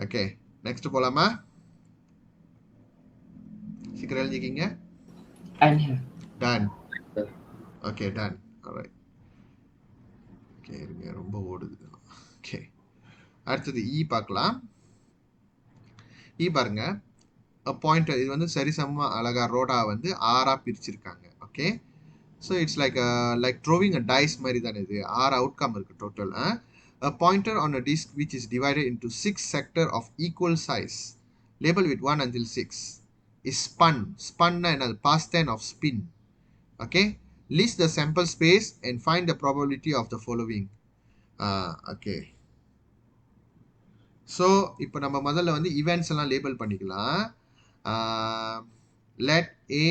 [SPEAKER 1] Okay, next போகலாமா? சீக்கிரம் எழுதிக்கிங்க.
[SPEAKER 2] I'm here.
[SPEAKER 1] Done.
[SPEAKER 2] Sir.
[SPEAKER 1] Okay, done. Alright. Okay, இருங்க, ரொம்ப ஓடுது. ஓகே, அடுத்தது இ பார்க்கலாம். இ பாருங்க. பாயிண்டர் இது வந்து சரிசமமா அழகா ரோடா வந்து ஆறா பிரிச்சிருக்காங்க. Okay, so it's like throwing a dice மாதிரி தானே. இது 6 அவுட்கம் இருக்கு total. A pointer on a disk which is divided into 6 sectors of equal size, labeled with 1 until 6, is spun. Spun na என்னது? Past tense of spin. Okay, list the sample space and find the probability of the following. Okay, so இப்போ நம்ம முதல்ல வந்து events எல்லாம் label பண்ணிக்கலாம். Let A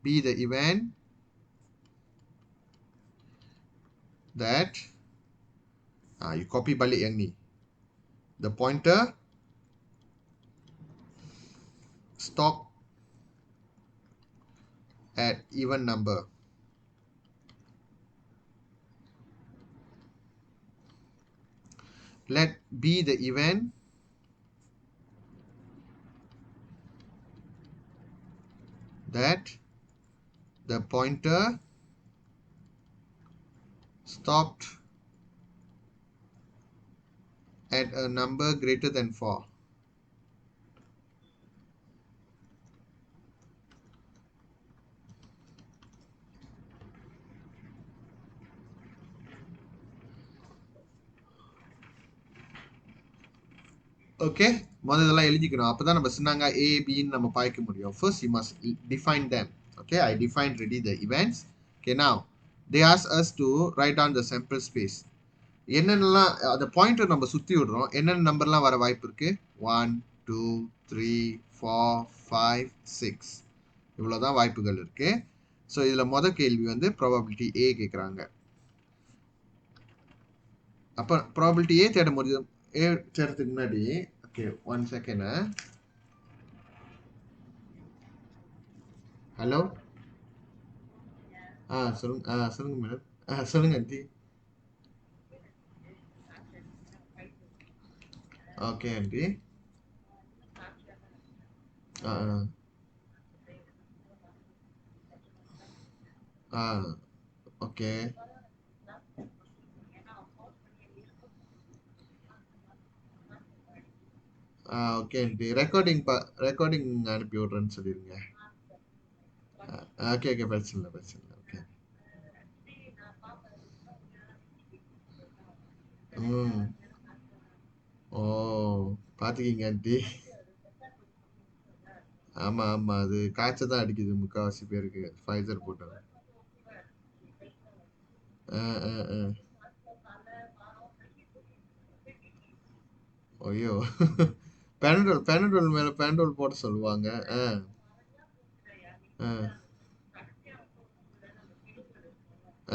[SPEAKER 1] be the event that you copy balik yang ni. The pointer stop at even number. Let B the event that the pointer stopped at a number greater than 4. Okay, முதல்ல எழுதிக்கணும். அப்போ தான் நம்ம சொன்னாங்க ஏ பின்னு நம்ம பாய்க்க முடியும். First you must define them. Okay, I define ready the events. Okay, now they ask us to write down the sample space. என்னென்னலாம் அந்த பாயிண்டர் நம்ம சுற்றி விடுறோம், என்னென்ன நம்பர்லாம் வர வாய்ப்பு இருக்குது? 1 2 3 4 5 6 இவ்வளோ தான் வாய்ப்புகள் இருக்குது. ஸோ இதில் மொதல் கேள்வி வந்து ப்ராபபிலிட்டி ஏ கேட்குறாங்க. அப்போ ப்ராபபிலிட்டி ஏ தேட முடியும். ஏ தேடுறதுக்கு முன்னாடி ஓகே 1 செகண்ட். ஹலோ, சொல்லுங்க. சொல்லுங்க மேடம். சொல்லுங்க aunty. Okay aunty. Okay. Okay aunty. Recording அனுப்பி விடுறேன்னு சொல்லிருங்க. ஓகே ஓகே, பிரச்சனை இல்லை பிரச்சனை இல்லை. ஓகே. ம். ஓ, பார்த்துக்கிங்க ஆண்டி. ஆமா ஆமா, அது காய்ச்சல் தான் அடிக்குது முக்கால்வாசி பேருக்கு ஃபைசர் போட்டது. ஆ ஆ ஆ. ஐயோ. பேனடோல் மேல பேனடோல் போட சொல்லுவாங்க. ஆ ஆ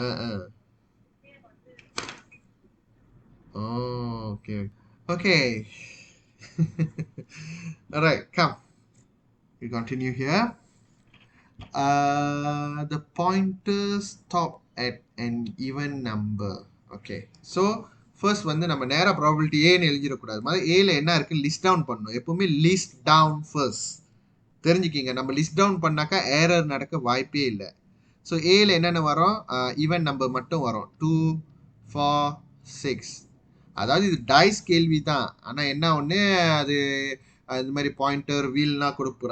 [SPEAKER 1] ஆ ஆ. Oh, okay okay. Alright, come. We continue here. The pointers stop at an even number. Okay. So first வந்து நம்ம நேரா ப்ராபபிலிட்டி ஏன்னு எழுதிடக்கூடாது. மாதிரி ஏல என்ன இருக்கு லிஸ்ட் டவுன் பண்ணணும். எப்பவுமே லிஸ்ட் டவுன் ஃபர்ஸ்ட். தெரிஞ்சுக்கிங்க, நம்ம லிஸ்ட் டவுன் பண்ணாக்கா ஏரர் நடக்க வாய்ப்பே இல்லை. ஸோ ஏல என்னென்ன வரும்? ஈவன் நம்பர் மட்டும் வரும். 2, 4, 6. அதாவது இது டைஸ் கேள்வி தான். ஆனால் என்ன ஒன்று, அது இது மாதிரி பாயிண்டர் வீல்லாம் கொடுக்குற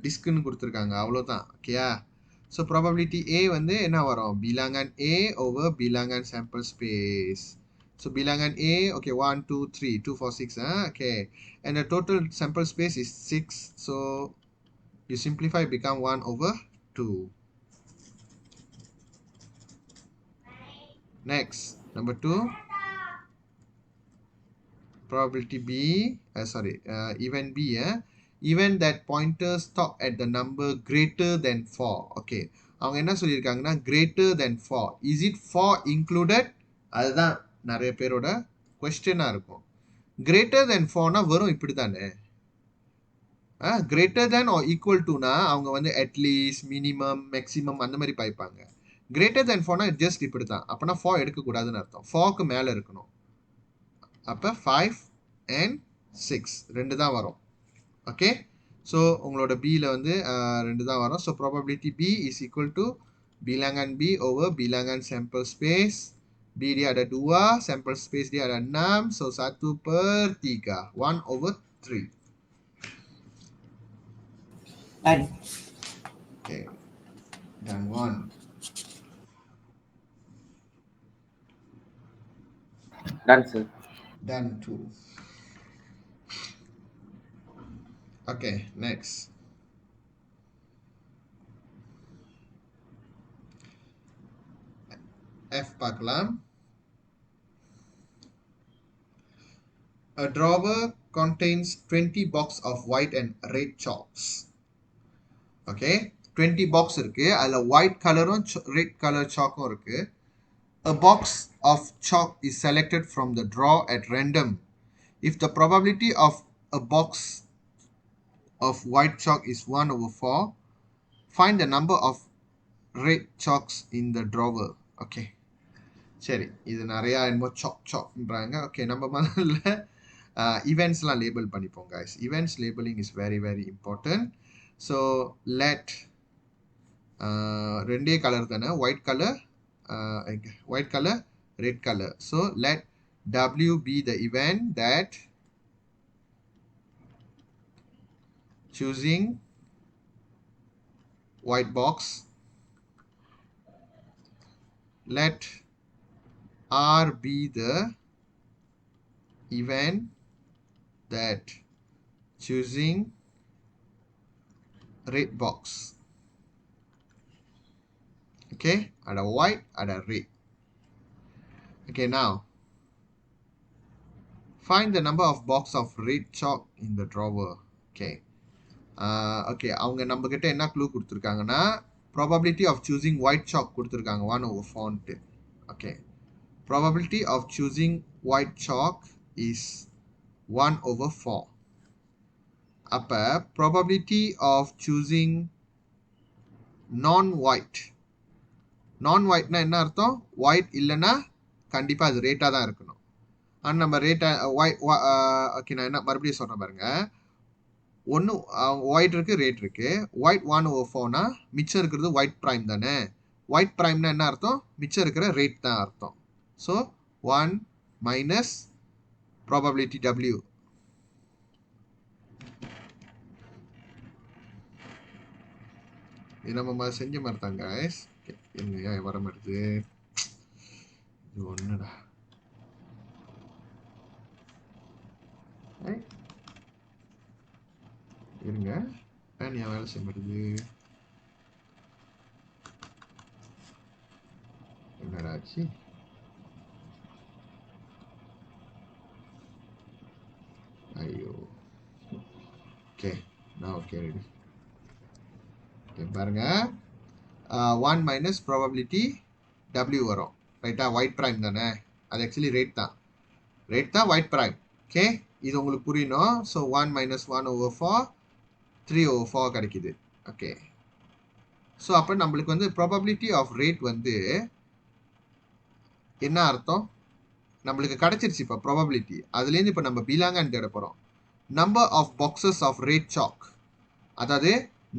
[SPEAKER 1] டிஸ்க்குன்னு கொடுத்துருக்காங்க, அவ்வளோதான். ஓகேயா? ஸோ ப்ராபபிலிட்டி ஏ வந்து என்ன வரும்? பிலாங்கன் ஏ ஓவர் பிலாங்கன் sample space. So bilangan A, okay, 1, 2, 3, 2, 4, 6, okay. And the total sample space is 6. So you simplify, become 1 over 2. Next, number 2, probability B, even B, even that pointer stop at the number greater than 4. Okay. அவங்க என்ன சொல்லியிருக்காங்கன்னா greater than 4. Is it 4 included? அதுதான் நிறைய பேரோட கொஸ்டினாக இருக்கும். greater than 4னா வரும் இப்படி தானே. greater than or equal toனா அவங்க வந்து அட்லீஸ்ட், மினிமம், மேக்ஸிமம் அந்த மாதிரி பாய்ப்பாங்க. greater than 4னா ஜஸ்ட் இப்படி தான். அப்போனா 4 எடுக்கக்கூடாதுன்னு அர்த்தம். 4க்கு மேலே இருக்கணும். அப்போ 5 and 6 ரெண்டு தான் வரும். ஓகே. ஸோ உங்களோட பியில் வந்து ரெண்டு தான் வரும். So probability B is equal to bilangan B over bilangan sampel space. B dia ada 2, sampel space dia ada 6. So 1/3. 1 over 3.
[SPEAKER 2] Done.
[SPEAKER 1] Okay. Done 1.
[SPEAKER 2] Done, sir.
[SPEAKER 1] Done 2. Okay, next. F பார்க்கலாம். A drawer contains 20 box of white and red chalks. Okay, 20 box இருக்கு. அதுல white கலரும் red color chalkம் இருக்கு. A box of chalk is selected from the drawer at random. If the probability of a box of white chalk is 1 over 4, find the number of red chalks in the drawer. Okay. சரி, இது நிறையா என்னமோ சாக்ன்றாங்க. Okay, நம்ம முதல்ல ஈவெண்ட்ஸ்லாம் label பண்ணிப்போம் guys. Events labelling is very very important. So let ரெண்டே colour தானே, white colour, red colour. So let W be the event that choosing white box. Let R be the event that choosing red box. Okay, ada white, ada red. Okay, now find the number of box of red chalk in the drawer. Okay. Okay, அவங்க நம்ம கிட்ட என்ன clue கொடுத்துருக்காங்கன்னா probability of choosing white chalk கொடுத்துருக்காங்க 1 over 4. Okay, probability of choosing white chalk is 1 over 4. அப்போ probability of choosing non-whiteனா என்ன அர்த்தம்? white இல்லைன்னா கண்டிப்பாக அது ரேட்டாக தான் இருக்கணும். ஆனால் நம்ம ரேட்டாக ஓகே, நான் என்ன மறுபடியும் சொல்கிறேன் பாருங்க. ஒன்று ஒயிட் இருக்குது, ரேட் இருக்குது. ஒயிட் 1 over 4னா மிச்சம் இருக்கிறது ஒயிட் ப்ரைம் தானே. ஒயிட் ப்ரைம்னா என்ன அர்த்தம்? மிச்சம் இருக்கிற ரேட் தான் அர்த்தம். So 1 minus probability W. இது நம்ம செஞ்ச மாதிரி தான் கைஸ். என்னையா வர மாட்டுது, இது ஒன்றுடா. இருங்க, பேன் ஏன் வேலை செய்ய மாட்டேங்குது? என்னடா ஆச்சு? ஐயோ. ஓகே, நான் ஓகே ரெடி. ஓகே பாருங்க, 1 மைனஸ் ப்ராபபிலிட்டி W வரும். ரைட்டா? ஒயிட் ப்ரைம் தானே, அது ஆக்சுவலி ரேட் தான். ரேட் தான் ஒயிட் ப்ரைம். ஓகே, இது உங்களுக்கு புரியணும். ஸோ 1 மைனஸ் 1/4 3/4 கிடைக்குது. ஓகே, ஸோ அப்போ நம்மளுக்கு வந்து ப்ராபபிலிட்டி ஆஃப் ரேட் வந்து என்ன அர்த்தம்? நம்மளுக்கு கிடைச்சிருச்சு இப்போ ப்ராபபிலிட்டி. அதுலேருந்து இப்போ நம்ம பிலாங்கான்னு தேட போகிறோம். Number of boxes of red சாக், அதாவது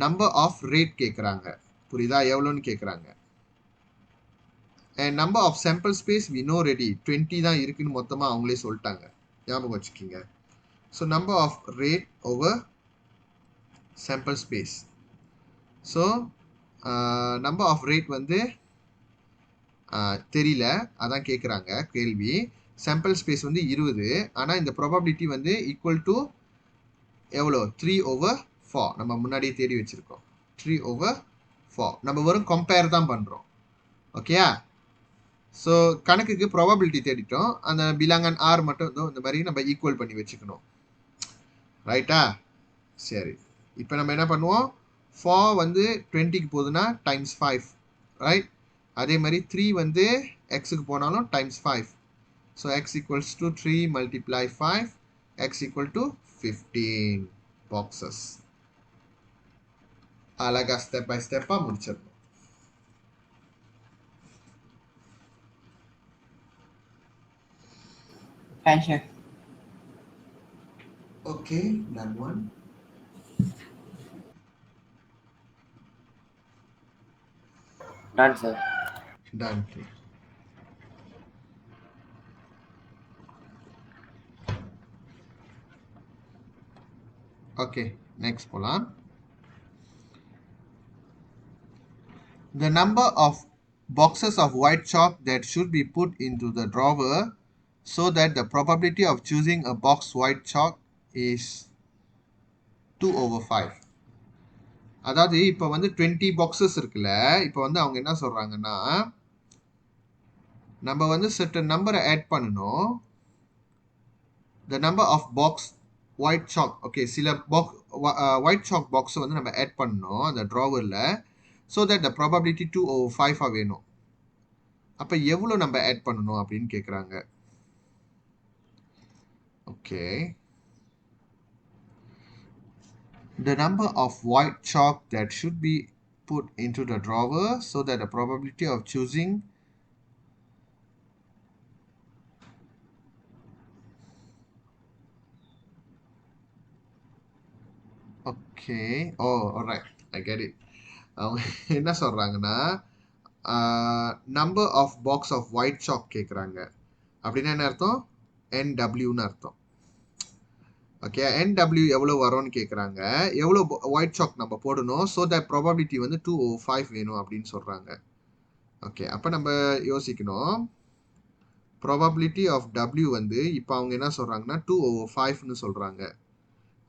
[SPEAKER 1] நம்பர் ஆஃப் ரேட் கேட்குறாங்க. புரியுதா? எவ்வளோன்னு கேட்குறாங்க. And number of sample space we know ready 20 தான் இருக்குன்னு மொத்தமாக அவங்களே சொல்லிட்டாங்க. ஞாபகம் வச்சுக்கிங்க. So number of red over sample space. So number of red வந்து தெரியல, அதான் கேட்குறாங்க கேள்வி. சாம்பிள் ஸ்பேஸ் வந்து 20, ஆனால் இந்த ப்ராபபிலிட்டி வந்து ஈக்குவல் டு எவ்வளோ? 3/4. நம்ம முன்னாடியே தேடி வச்சுருக்கோம். 3/4. நம்ம வெறும் கம்பேர் தான் பண்ணுறோம். ஓகேயா? ஸோ கணக்குக்கு ப்ராபபிலிட்டி தேடிட்டோம். அந்த பிலாங்கன் ஆர் மட்டும் இந்த மாதிரி நம்ம ஈக்குவல் பண்ணி வச்சுக்கணும். ரைட்டா? சரி, இப்போ நம்ம என்ன பண்ணுவோம்? 4 வந்து 20க்கு போகுதுன்னா டைம்ஸ் 5. ரைட்? அதே மாதிரி 3 வந்து எக்ஸுக்கு போனாலும் times 5. So X equals to 3 multiply 5, X equal to 15 boxes. அழகா ஸ்டெப் பை ஸ்டெப்பாக முடிச்சிடணும்.
[SPEAKER 2] Answer.
[SPEAKER 1] Okay, done one.
[SPEAKER 2] Done, sir.
[SPEAKER 1] Done. Okay, next polam. The number of boxes of white chalk that should be put into the drawer so that the probability of choosing a box white chalk is 2/5. அதாவது இப்போ வந்து 20 boxes இருக்குல்ல, இப்போ வந்து அவங்க என்ன சொல்றாங்கன்னா, நம்ம வந்து certain நம்பரை ஆட் பண்ணணும். the number of box white chalk, okay, சில ஒயிட் சாக் பாக்ஸை வந்து நம்ம ஆட் பண்ணணும் அந்த ட்ராவரில். ஸோ தட் த ப்ராபபிலிட்டி 2/5 வேணும். அப்போ எவ்வளோ நம்ம ஆட் பண்ணணும் அப்படின்னு கேட்குறாங்க. Okay, the number of white chalk that should be put into the drawer so that the probability of choosing okay, oh alright, I get it. அவங்க என்ன சொல்கிறாங்கன்னா, number of box of white chalk கேட்குறாங்க. அப்படின்னா என்ன அர்த்தம்? NWன்னு அர்த்தம். Okay, NW எவ்வளோ வரும்னு கேட்குறாங்க. எவ்வளோ ஒயிட் சாக் நம்ம போடணும், ஸோ தட் ப்ராபபிலிட்டி வந்து 2/5 வேணும் அப்படின்னு சொல்கிறாங்க. ஓகே, அப்போ நம்ம யோசிக்கணும். ப்ராபபிலிட்டி ஆஃப் W வந்து இப்போ அவங்க என்ன சொல்கிறாங்கன்னா 2/5ன்னு சொல்கிறாங்க.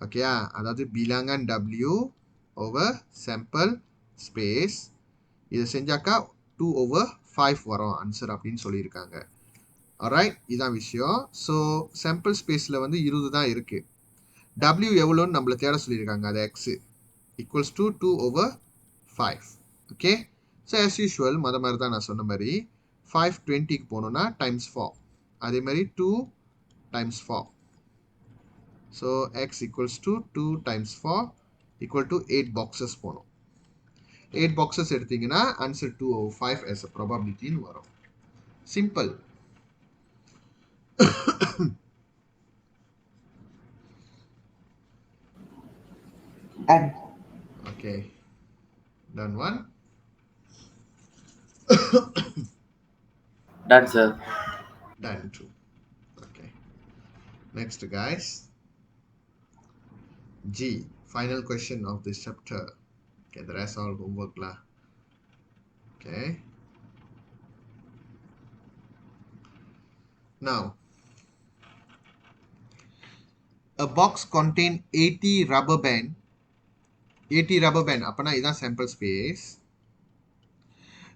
[SPEAKER 1] ஓகேயா? அதாவது பிலாங்கன் W ஓவர் சாம்பிள் ஸ்பேஸ். இதை செஞ்சாக்கா 2/5 வரும் ஆன்சர் அப்படின்னு சொல்லியிருக்காங்க. ஆல்ரைட், இதான் விஷயம். ஸோ சாம்பிள் ஸ்பேஸில் வந்து 20 தான் இருக்குது. W எவ்வளோன்னு நம்மளை தேட சொல்லியிருக்காங்க. அது x equals to 2/5. Okay, so as usual மொதல் மாதிரி தான் நான் சொன்ன மாதிரி 5 20க்கு போகணுன்னா டைம்ஸ் 4. அதே மாதிரி 2 times 4. So X equals to 2 times 4 equal to 8 boxes போகணும். 8 பாக்ஸஸ் எடுத்தீங்கன்னா ஆன்சர் 2/5 as a ப்ராபபிலிட்டின்னு வரும். Simple.
[SPEAKER 2] Done.
[SPEAKER 1] Okay, done one.
[SPEAKER 2] Done, sir.
[SPEAKER 1] Done too. Okay. Next, guys. G. Final question of this chapter. Okay, the rest all homework lah. Okay. Now, a box contain 80 rubber band. 80 rubber band. Apana idan sample space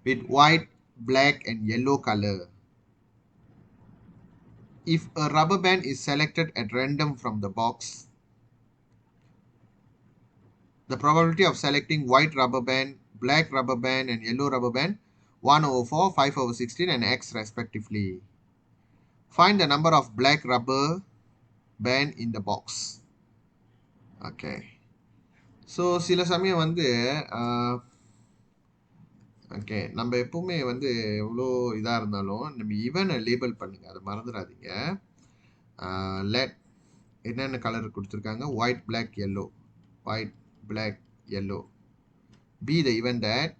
[SPEAKER 1] with white, black, and yellow color. If a rubber band is selected at random from the box, the probability of selecting white rubber band, black rubber band, and yellow rubber band 1 over 4, 5 over 16, and x respectively. Find the number of black rubber band in the box. Okay. So சில சமயம் வந்து okay நம்ம எப்பவுமே வந்து எவ்வளோ இதாக இருந்தாலும் நம்ம ஈவனை லேபிள் பண்ணுங்க, அதை மறந்துடாதீங்க. லெட் என்னென்ன கலர் கொடுத்துருக்காங்க, white black yellow, white black yellow. Be the event that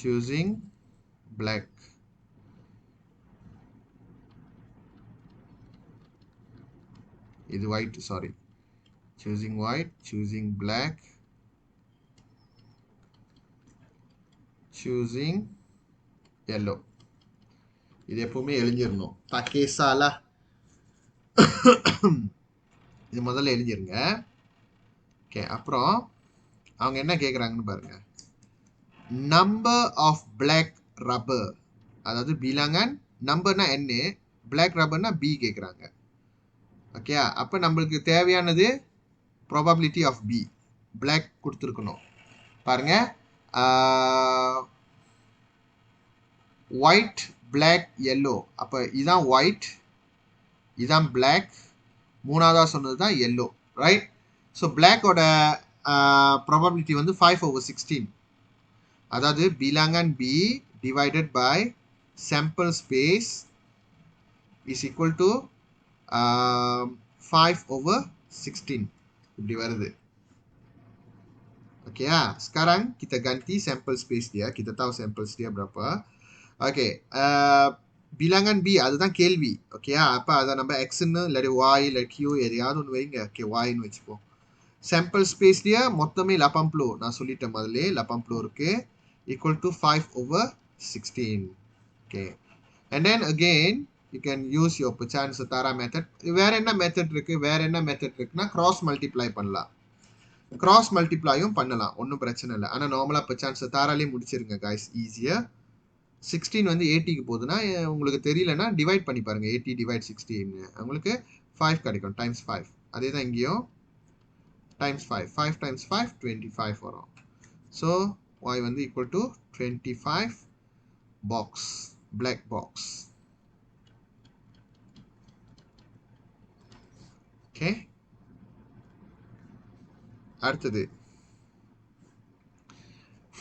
[SPEAKER 1] choosing black. இது white, sorry. Choosing white, choosing black, choosing yellow. இது எப்பவுமே எழுஞ்சிடணும். தக்கேசாலா இது முதல்ல எழுதிருங்க. ஓகே, அப்புறம் அவங்க என்ன கேட்குறாங்கன்னு பாருங்க. நம்பர் ஆஃப் பிளாக் ரப்பர், அதாவது பிலாங்கன், நம்பர்னா என்ன, பிளாக் ரப்பர்னா பி கேட்குறாங்க. ஓகே, அப்போ நம்மளுக்கு தேவையானது ப்ராபபிலிட்டி ஆஃப் பி, பிளாக் கொடுத்துருக்கணும். பாருங்க, ஒயிட் பிளாக் yellow, அப்போ இதான் ஒயிட், இதான் பிளாக், மூணாவதாக சொன்னது தான் yellow, ரைட்? ஸோ பிளாக்கோட ப்ராபபிலிட்டி வந்து 5 over 16, அதாவது பிலாங்கன் B divided by sample space is equal to 5 over 16 இப்படி வருது. Okey ya. Sekarang kita ganti sample space dia. Kita tahu samples dia berapa. Okey. Bilangan B அதுதான் கேள்வி. ஓகேயா, அப்போ அதை நம்ம எக்ஸ்ன்னு இல்லாட்டி ஒய் இல்லை கியூ எதையாவது ஒன்று வைங்க. ஓகே, ஒய்ன்னு வச்சுப்போம். சாம்பிள் ஸ்பேஸ் dia மொத்தமே 80, நான் சொல்லிட்டேன் முதல்ல 80 இருக்கு, equal to 5 over 16. Okay, and then again you can use your pecahan setara method. வேற என்ன மெத்தட் இருக்குன்னா கிராஸ் மல்டிப்ளை பண்ணலாம், கிராஸ் மல்டிப்ளையும் பண்ணலாம், ஒன்றும் பிரச்சனை இல்லை. ஆனால் நார்மலாக பெச்சான் செத்தாராலே முடிச்சிருங்க கைஸ், ஈஸியாக. 16 வந்து 80க்கு போகுதுன்னா உங்களுக்கு தெரியலன்னா டிவைட் பண்ணி பாருங்கள், 80 டிவைட் 16 உங்களுக்கு 5 கிடைக்கும், டைம்ஸ் 5. அதே தான் இங்கேயும் டைம்ஸ் 5, 5 டைம்ஸ் 5 25 வரும். ஸோ y வந்து equal to 25 box, black box. Okay, அடுத்தது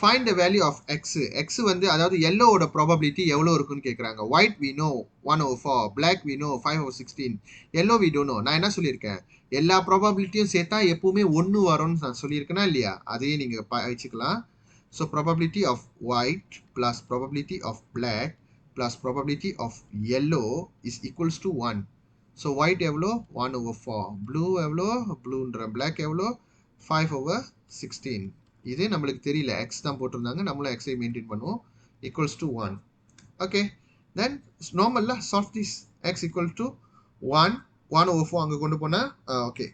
[SPEAKER 1] find the value of x. x வந்து அதாவது yellowோட probability எவ்வளோ இருக்குன்னு கேட்குறாங்க. white we know 1 over 4, black we know 5 over 16, yellow we don't know. நான் என்ன சொல்லியிருக்கேன், எல்லா ப்ராபபிலிட்டியும் சேர்த்தா எப்பவுமே 1 வரும்னு நான் சொல்லியிருக்கேனா இல்லையா, அதையே நீங்கள் வச்சுக்கலாம். So probability of white plus probability of black plus probability of yellow is equals to 1. So white எவ்வளோ 1 over 4, blue எவ்வளோ, blueன்ற black எவ்வளோ 5 over 16. இது நம்மளுக்கு தெரியல, எக்ஸ் தான் போட்டிருந்தாங்க, நம்மளும் எக்ஸை மெயின்டைன் பண்ணுவோம், ஈக்குவல்ஸ் டு 1. ஓகே, தென் நார்மலாக solve this. X equal to 1, 1 over 4 அங்கே கொண்டு போனால் ஓகே.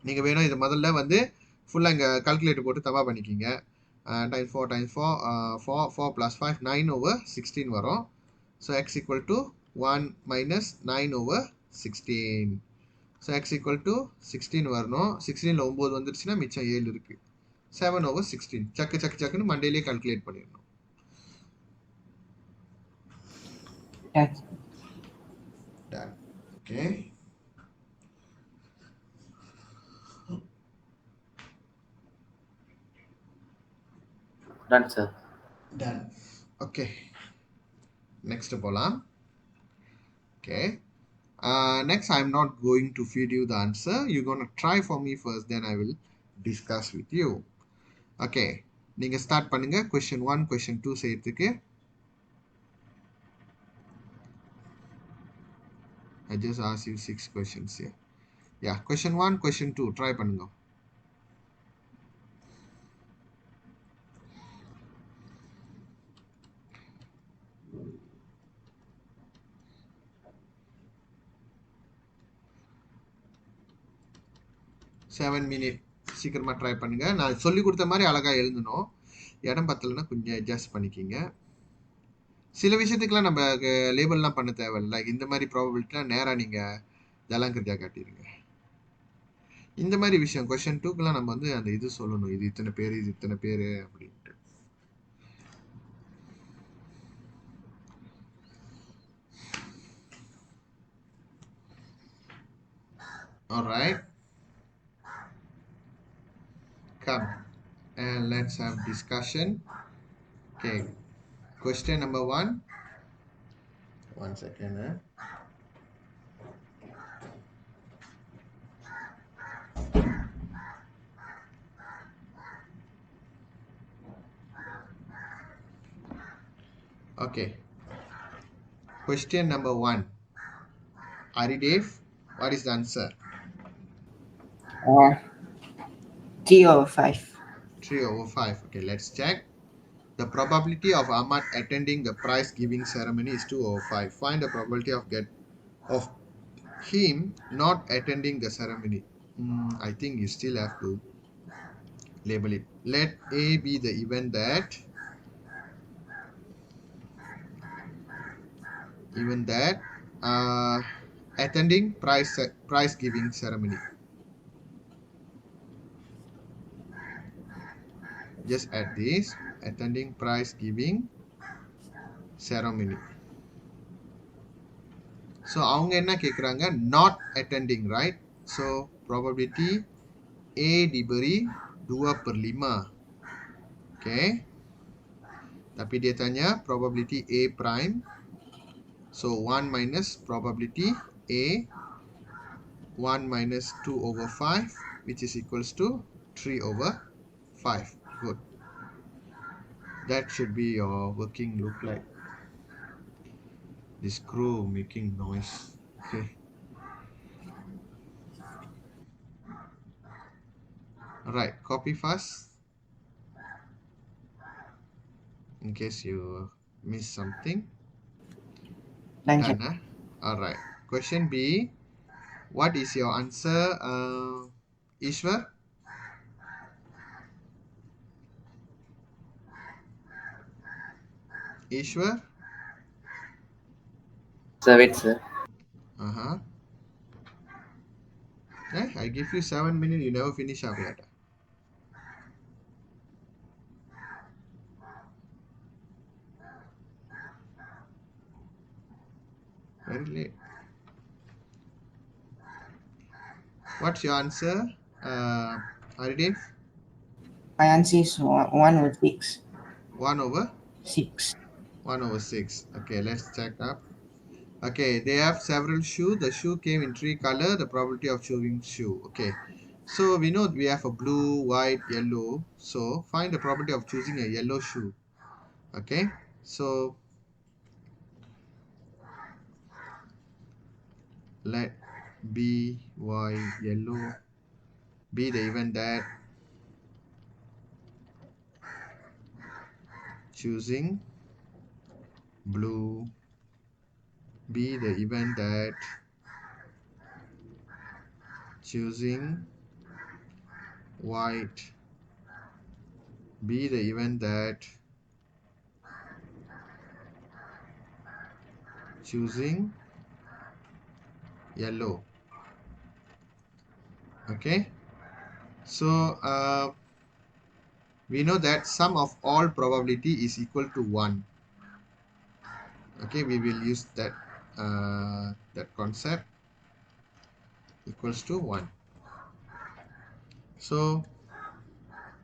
[SPEAKER 1] நீங்கள் வேணும் இதை முதல்ல வந்து ஃபுல்லாக இங்கே கால்குலேட்டர் போட்டு தவா பண்ணிக்கிங்க. டைம்ஸ் 4 டைம்ஸ் 4 4 + 5 9 over 16 வரும். So X equal to 1 minus 9 over 16. So X equal to 16 வரணும். 16ல் 9 வந்துருச்சுன்னா மிச்சம் 7 இருக்குது. 7 over 16. சக்குன்னு மண்டேலே கால்குலேட் பண்ணிடணும். Done. Okay.
[SPEAKER 2] Done, sir.
[SPEAKER 1] Done. Okay, next போலாம். Okay. Next, I'm not going to feed you the answer. You're going to try for me first, then I will discuss with you. Okay. நீங்க start பண்ணுங்க. Question 1, question 2 செய்யறதுக்கு. I just asked you 6 questions here. Yeah, question 1, question 2 try பண்ணுங்க. Seven minute சீக்கிரமாக try பண்ணுங்க. நான் சொல்லி கொடுத்த மாதிரி அழகாக எழுதணும். இடம் பத்தலைன்னா கொஞ்சம் அட்ஜஸ்ட் பண்ணிக்கிங்க. சில விஷயத்துக்குலாம் நம்ம லேபிள்லாம் பண்ண தேவையில்லை. லைக் இந்த மாதிரி ப்ராபபிலிட்டிலாம் நேராக நீங்கள் ஜலாங்கிருதியாக காட்டிடுங்க. இந்த மாதிரி விஷயம் கொஸ்டின் 2க்குலாம் நம்ம வந்து அந்த இது சொல்லணும். இது இத்தனை பேர், இது இத்தனை பேர் அப்படின்ட்டு. Alright. Come and let's have discussion. Okay. Question number 1. One second. Okay. Question number 1. Aridave, what is the answer?
[SPEAKER 2] 3/5.
[SPEAKER 1] 3/5. Okay, let's check. The probability of Ahmad attending the prize giving ceremony is 2/5. Find the probability of him not attending the ceremony. I think you still have to label it. Let A be the event that attending prize giving ceremony. Just add this, attending prize giving ceremony. So அவங்க என்ன கேக்குறாங்க, not attending, right? So probability A diberi 2/5. Okay. Tapi dia tanya probability A prime. So 1 minus probability A, 1 minus 2/5, which is equals to 3/5. Good. That should be your working look like. This screw making noise. Okay. Right. Copy fast. In case you miss something.
[SPEAKER 2] Done,
[SPEAKER 1] Done, huh? Alright. Question B. What is your answer, Ishwar? Ishwar?
[SPEAKER 2] sir. Wait, sir.
[SPEAKER 1] Uh-huh. I give you 7 minutes, you never finish up yet. Very late. What's your answer, Haridev?
[SPEAKER 2] My answer is 1/6.
[SPEAKER 1] 1/6. 1/6. Okay, let's check up. Okay, they have several shoes. The shoe came in 3 color. The probability of choosing shoe. Okay, so we know we have a blue, white, yellow. So find the probability of choosing a yellow shoe. Okay, so let B, Y, yellow be the event that choosing blue be the event that choosing white be the event that choosing yellow. Okay, so we know that sum of all probability is equal to 1. Okay, we will use that concept, equals to 1. So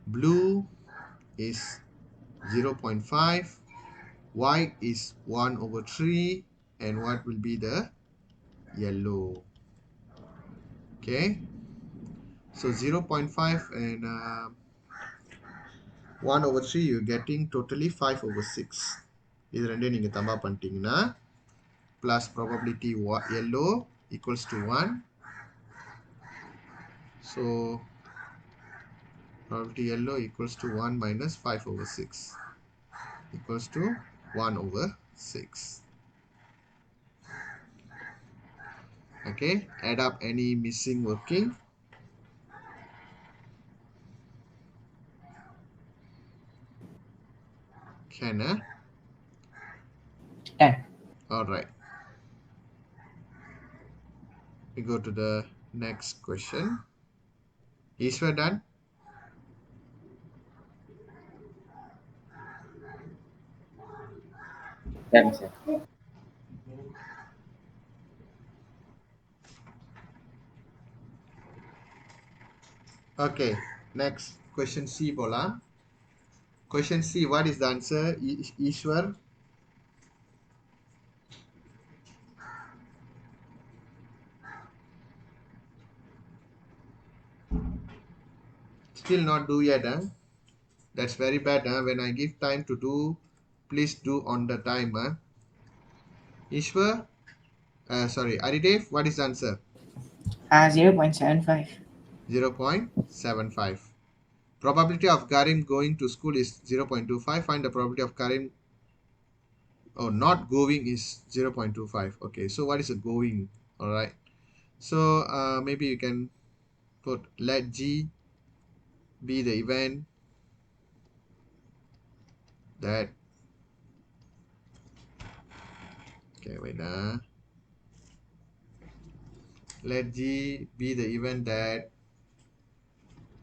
[SPEAKER 1] blue is 0.5. White is 1 over 3. And what will be the yellow? Okay. So 0.5 and 1 over 3, you're getting totally 5 over 6. இது ரெண்டையும் நீங்கள் தம்பா பண்ணிட்டீங்கன்னா plus probability yellow equals to 1. So probability yellow equals to 1 minus 5 over 6 equals to 1 over 6. Okay, add up any missing working. Can
[SPEAKER 2] Done.
[SPEAKER 1] all right, we go to the next question. Is we done?
[SPEAKER 2] Done, sir.
[SPEAKER 1] Okay, next question C bola. Question C, what is the answer? Ishwar? Still not do yet, huh? That's very bad, huh? When I give time to do, please do on the time, huh? Ishwar? Sorry, Aridev, what is the answer?
[SPEAKER 2] 0.75.
[SPEAKER 1] 0.75. Probability of Karim going to school is 0.25. Find the probability of Karim not going is 0.25. Okay, so what is a going? All right. So maybe you can put let G be the event that. Okay, wait. Let G be the event that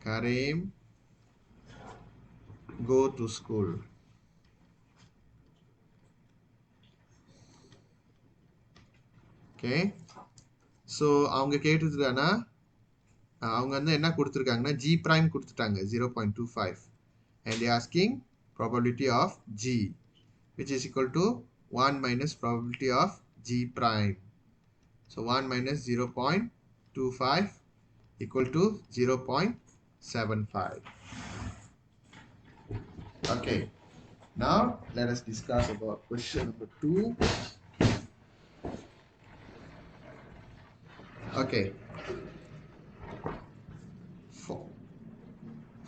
[SPEAKER 1] Karim go to school. Okay. So அவங்க கேட்டுருக்காங்கன்னா அவங்க வந்து என்ன கொடுத்துருக்காங்கன்னா G prime கொடுத்துட்டாங்க 0.25 and they are asking probability of G which is equal to 1 minus probability of G prime. So 1 minus 0.25 equal to 0.75. Okay. Now let us discuss about question number 2. Okay.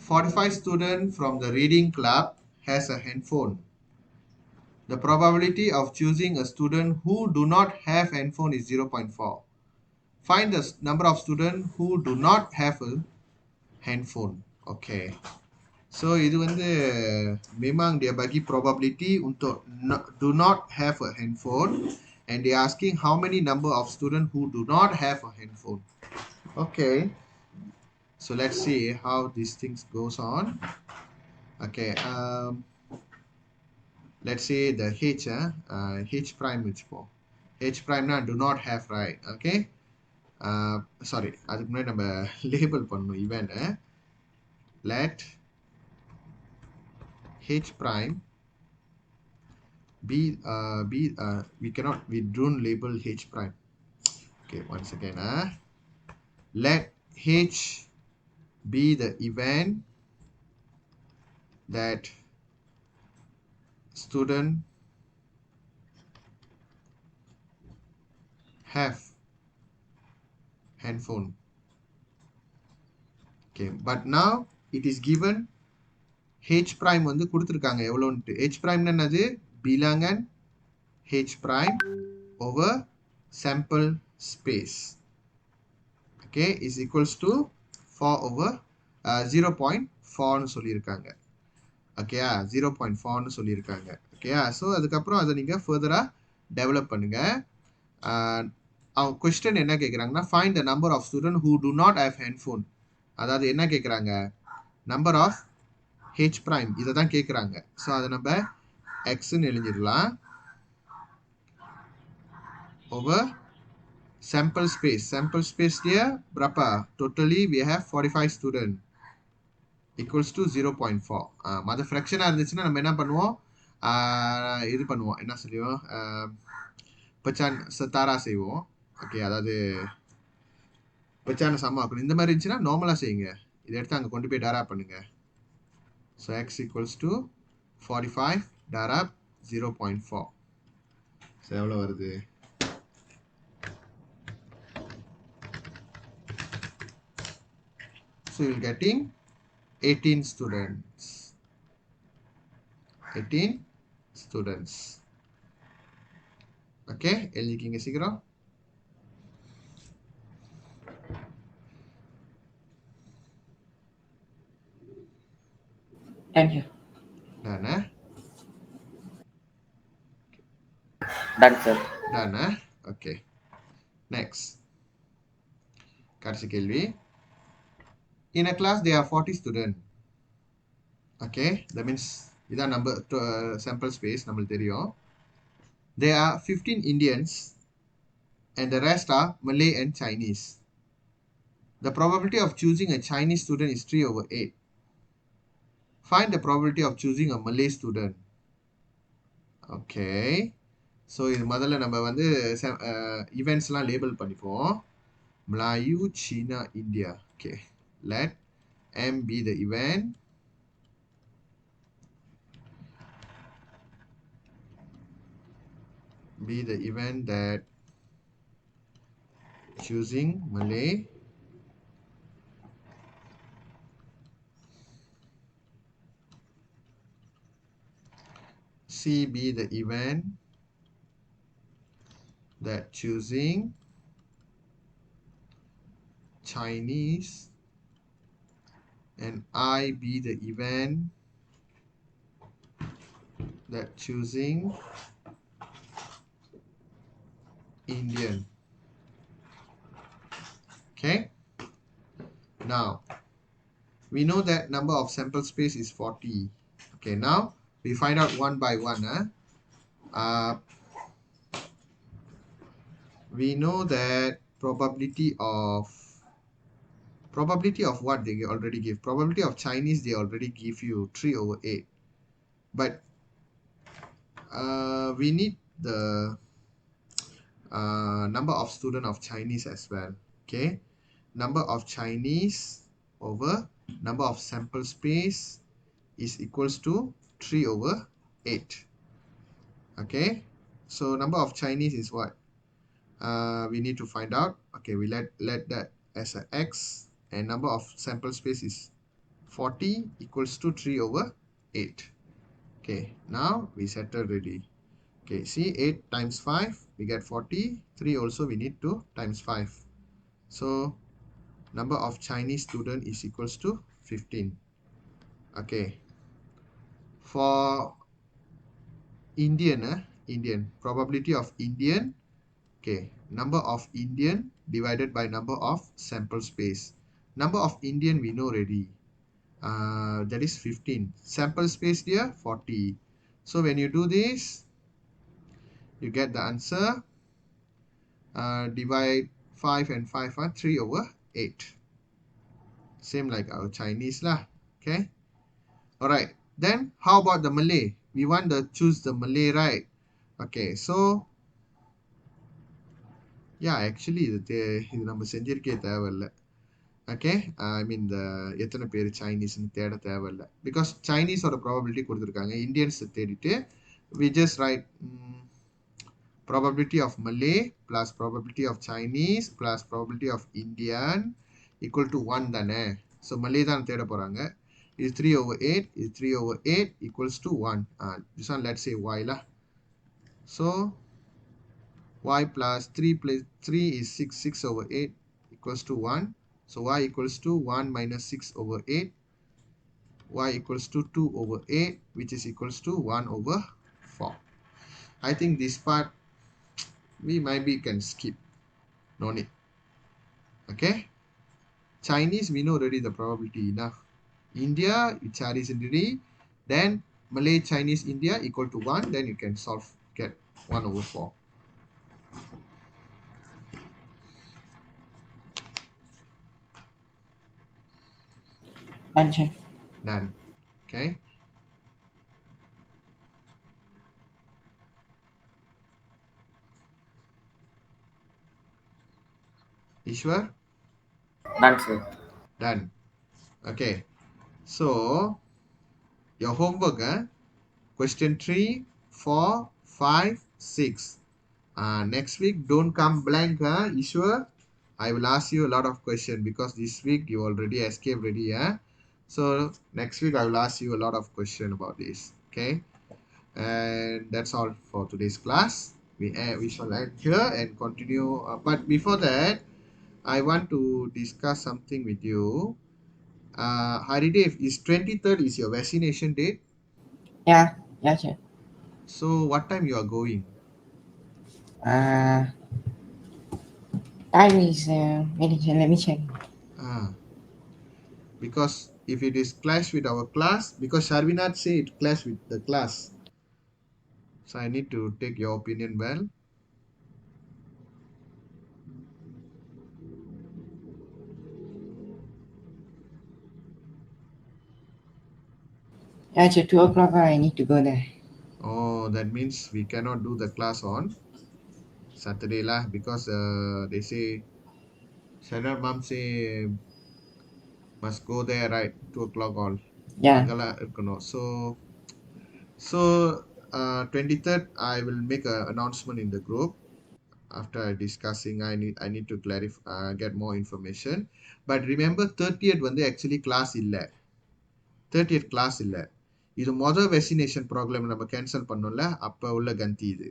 [SPEAKER 1] 45 students from the reading club has a handphone. The probability of choosing a student who do not have handphone is 0.4. Find the number of students who do not have a handphone. Okay. So இது வந்து memang dia bagi probability untuk do not have a handphone and they asking how many number of students who do not have a handphone. Okay. So let's see how these things goes on. Okay. Let's say the H prime வச்சுப்போம். H prime na do not have, right? Okay. Sorry, அதுக்கு முன்னாடி நம்ம label பண்ணணும் event. Let H prime we don't label H prime. Okay, once again, let H be the event that student have handphone. Okay, but now it is given H prime வந்து கொடுத்துருக்காங்க எவ்வளோன்ட்டு. H prime என்னது bilangan H prime over sample space. Okay, is equals to 4 over 0.4 னு சொல்லியிருக்காங்க. ஓகேயா 0.4னு சொல்லியிருக்காங்க. ஓகேயா so அதுக்கப்புறம் அதை நீங்கள் ஃபர்தராக டெவலப் பண்ணுங்க. அவங்க கொஸ்டின் என்ன கேட்குறாங்கன்னா find the number of student who do not have handphone. அதாவது என்ன கேட்குறாங்க நம்பர் ஆஃப் ஹெச் ப்ரைம் இதை தான் கேட்குறாங்க. ஸோ அதை நம்ம எக்ஸ்ன்னு எழுதிடலாம் over sample space. Sample space dia berapa? Totally we have 45 student. equals to 0.4. மற்ற ஃப்ராக்ஷனாக இருந்துச்சுன்னா நம்ம என்ன பண்ணுவோம், இது பண்ணுவோம், என்ன சொல்லுவோம், பச்சான் சத்தாரா செய்வோம். ஓகே, அதாவது பச்சான சமமாக்கணும். இந்த மாதிரி இருந்துச்சுன்னா நார்மலாக செய்யுங்க. இதை எடுத்து அங்கே கொண்டு போய் டாரா பண்ணுங்க. So X equals to 45 டாரா 0.4. So எவ்வளோ வருது? So you're getting 18 students. 18 students. Okay, எழுதிக்கிங்க சீக்கிரம்.
[SPEAKER 2] Thank you.
[SPEAKER 1] Done,
[SPEAKER 2] Done, sir.
[SPEAKER 1] Done, Okay. Next. கடைசி கேள்வி. In a class there are 40 students. Okay, that means இதான் number sample space நம்மளுக்கு தெரியும். There are 15 Indians and the rest are Malay and Chinese. The probability of choosing a Chinese student is 3/8. Find the probability of choosing a Malay student. Okay. So இது முதல்ல நம்ம வந்து events-லாம் label பண்ணிப்போம். Melayu, China, India. Okay. Let M be the event. Be the event that choosing Malay, C be the event that choosing Chinese, and I be the event that choosing Indian. Okay. Now we know that number of sample space is 40. Okay. Now we find out one by one. We know that probability of what they already give. Probability of Chinese they already give you 3/8. But we need the number of student of Chinese as well. Okay, number of Chinese over number of sample space is equals to 3/8. Okay, so number of Chinese is what? We need to find out. Okay, we let that as a x, and number of sample space is 40 equals to 3/8. Okay, now we settle ready. Okay, see 8 times 5 we get 40. 3 also we need to times 5. So number of Chinese student is equals to 15. Okay, for Indian probability of Indian. Okay, number of Indian divided by number of sample space. Number of Indian we know already. That is 15. Sample space here 40. So when you do this, you get the answer. Divide 5 and 5 are 3/8. Same like our Chinese lah. Okay. Alright. Then how about the Malay? We want to choose the Malay, right? Okay. So yeah, actually இது நம்ம செஞ்சிருக்கே தேவையில்லை. Okay, I mean the எத்தனை பேர் சைனீஸ்னு தேட தேவையில்லை, because சைனீஸோட probability கொடுத்துருக்காங்க. Indians தேடிட்டு we just write probability of Malay plus probability of Chinese plus probability of Indian equal to 1 தானே. ஸோ Malay தான் தேட போகிறாங்க. இது 3/8, இது 3/8 equals to 1. This one let's say y lah. So y plus 3 is 6. 6/8 equals to 1. So y equals to 1 minus 6/8. Y equals to 2/8, which is equals to 1/4. I think this part we maybe can skip. No need. Okay. Chinese we know already the probability enough. India, Chinese already. Then Malay, Chinese, India equal to 1. Then you can solve, get 1/4.
[SPEAKER 2] Done, sir.
[SPEAKER 1] Done. Okay. Ishwar?
[SPEAKER 2] Done, sir.
[SPEAKER 1] Done. Okay. So, your homework, question 3, 4, 5, 6. Next week, don't come blank, Ishwar. I will ask you a lot of questions because this week you already escaped already, So, next week I will ask you a lot of questions about this. Okay. And that's all for today's class. We shall end here and continue. But before that, I want to discuss something with you. Haridev, is 23rd is your vaccination date.
[SPEAKER 3] Yeah, yeah, sure.
[SPEAKER 1] So what time you are going?
[SPEAKER 3] Uh, Time is let me check.
[SPEAKER 1] Ah, because if it is clash with our class, because Sharvinath say it clash with the class. So I need to take your opinion well.
[SPEAKER 3] Yeah, sure. 2 o'clock. I need to go there.
[SPEAKER 1] Oh, that means we cannot do the class on Saturday lah because they say Shanar mom say must go there right 2 o'clock all.
[SPEAKER 3] Yeah,
[SPEAKER 1] அங்கெல்லாம் இருக்கணும். So 23rd I will make a announcement in the group after discussing. I need to clarify, get more information. But remember 30th வந்து actually class இல்ல. 30th class இல்ல. இது மொதல் vaccination program நம்ம cancel பண்ணோம்ல அப்ப உள்ள கந்தி இது.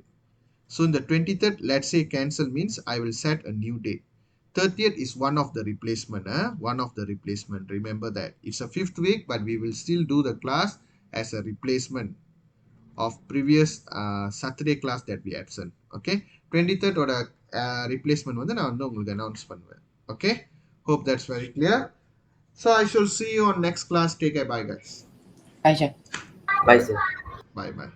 [SPEAKER 1] So in the 23rd, let's say cancel means I will set a new date. 30th is one of the replacement. One of the replacement. Remember that. It's a fifth week, but we will still do the class as a replacement of previous Saturday class that we absent. Okay. 23rd ஓட replacement வந்து நான் வந்து உங்களுக்கு announce பண்ணுவேன். Okay. Hope that's very clear. So I shall see you on next class. Take care. Bye guys.
[SPEAKER 3] yeah, sure.
[SPEAKER 2] Bye, sir.
[SPEAKER 1] Bye bye.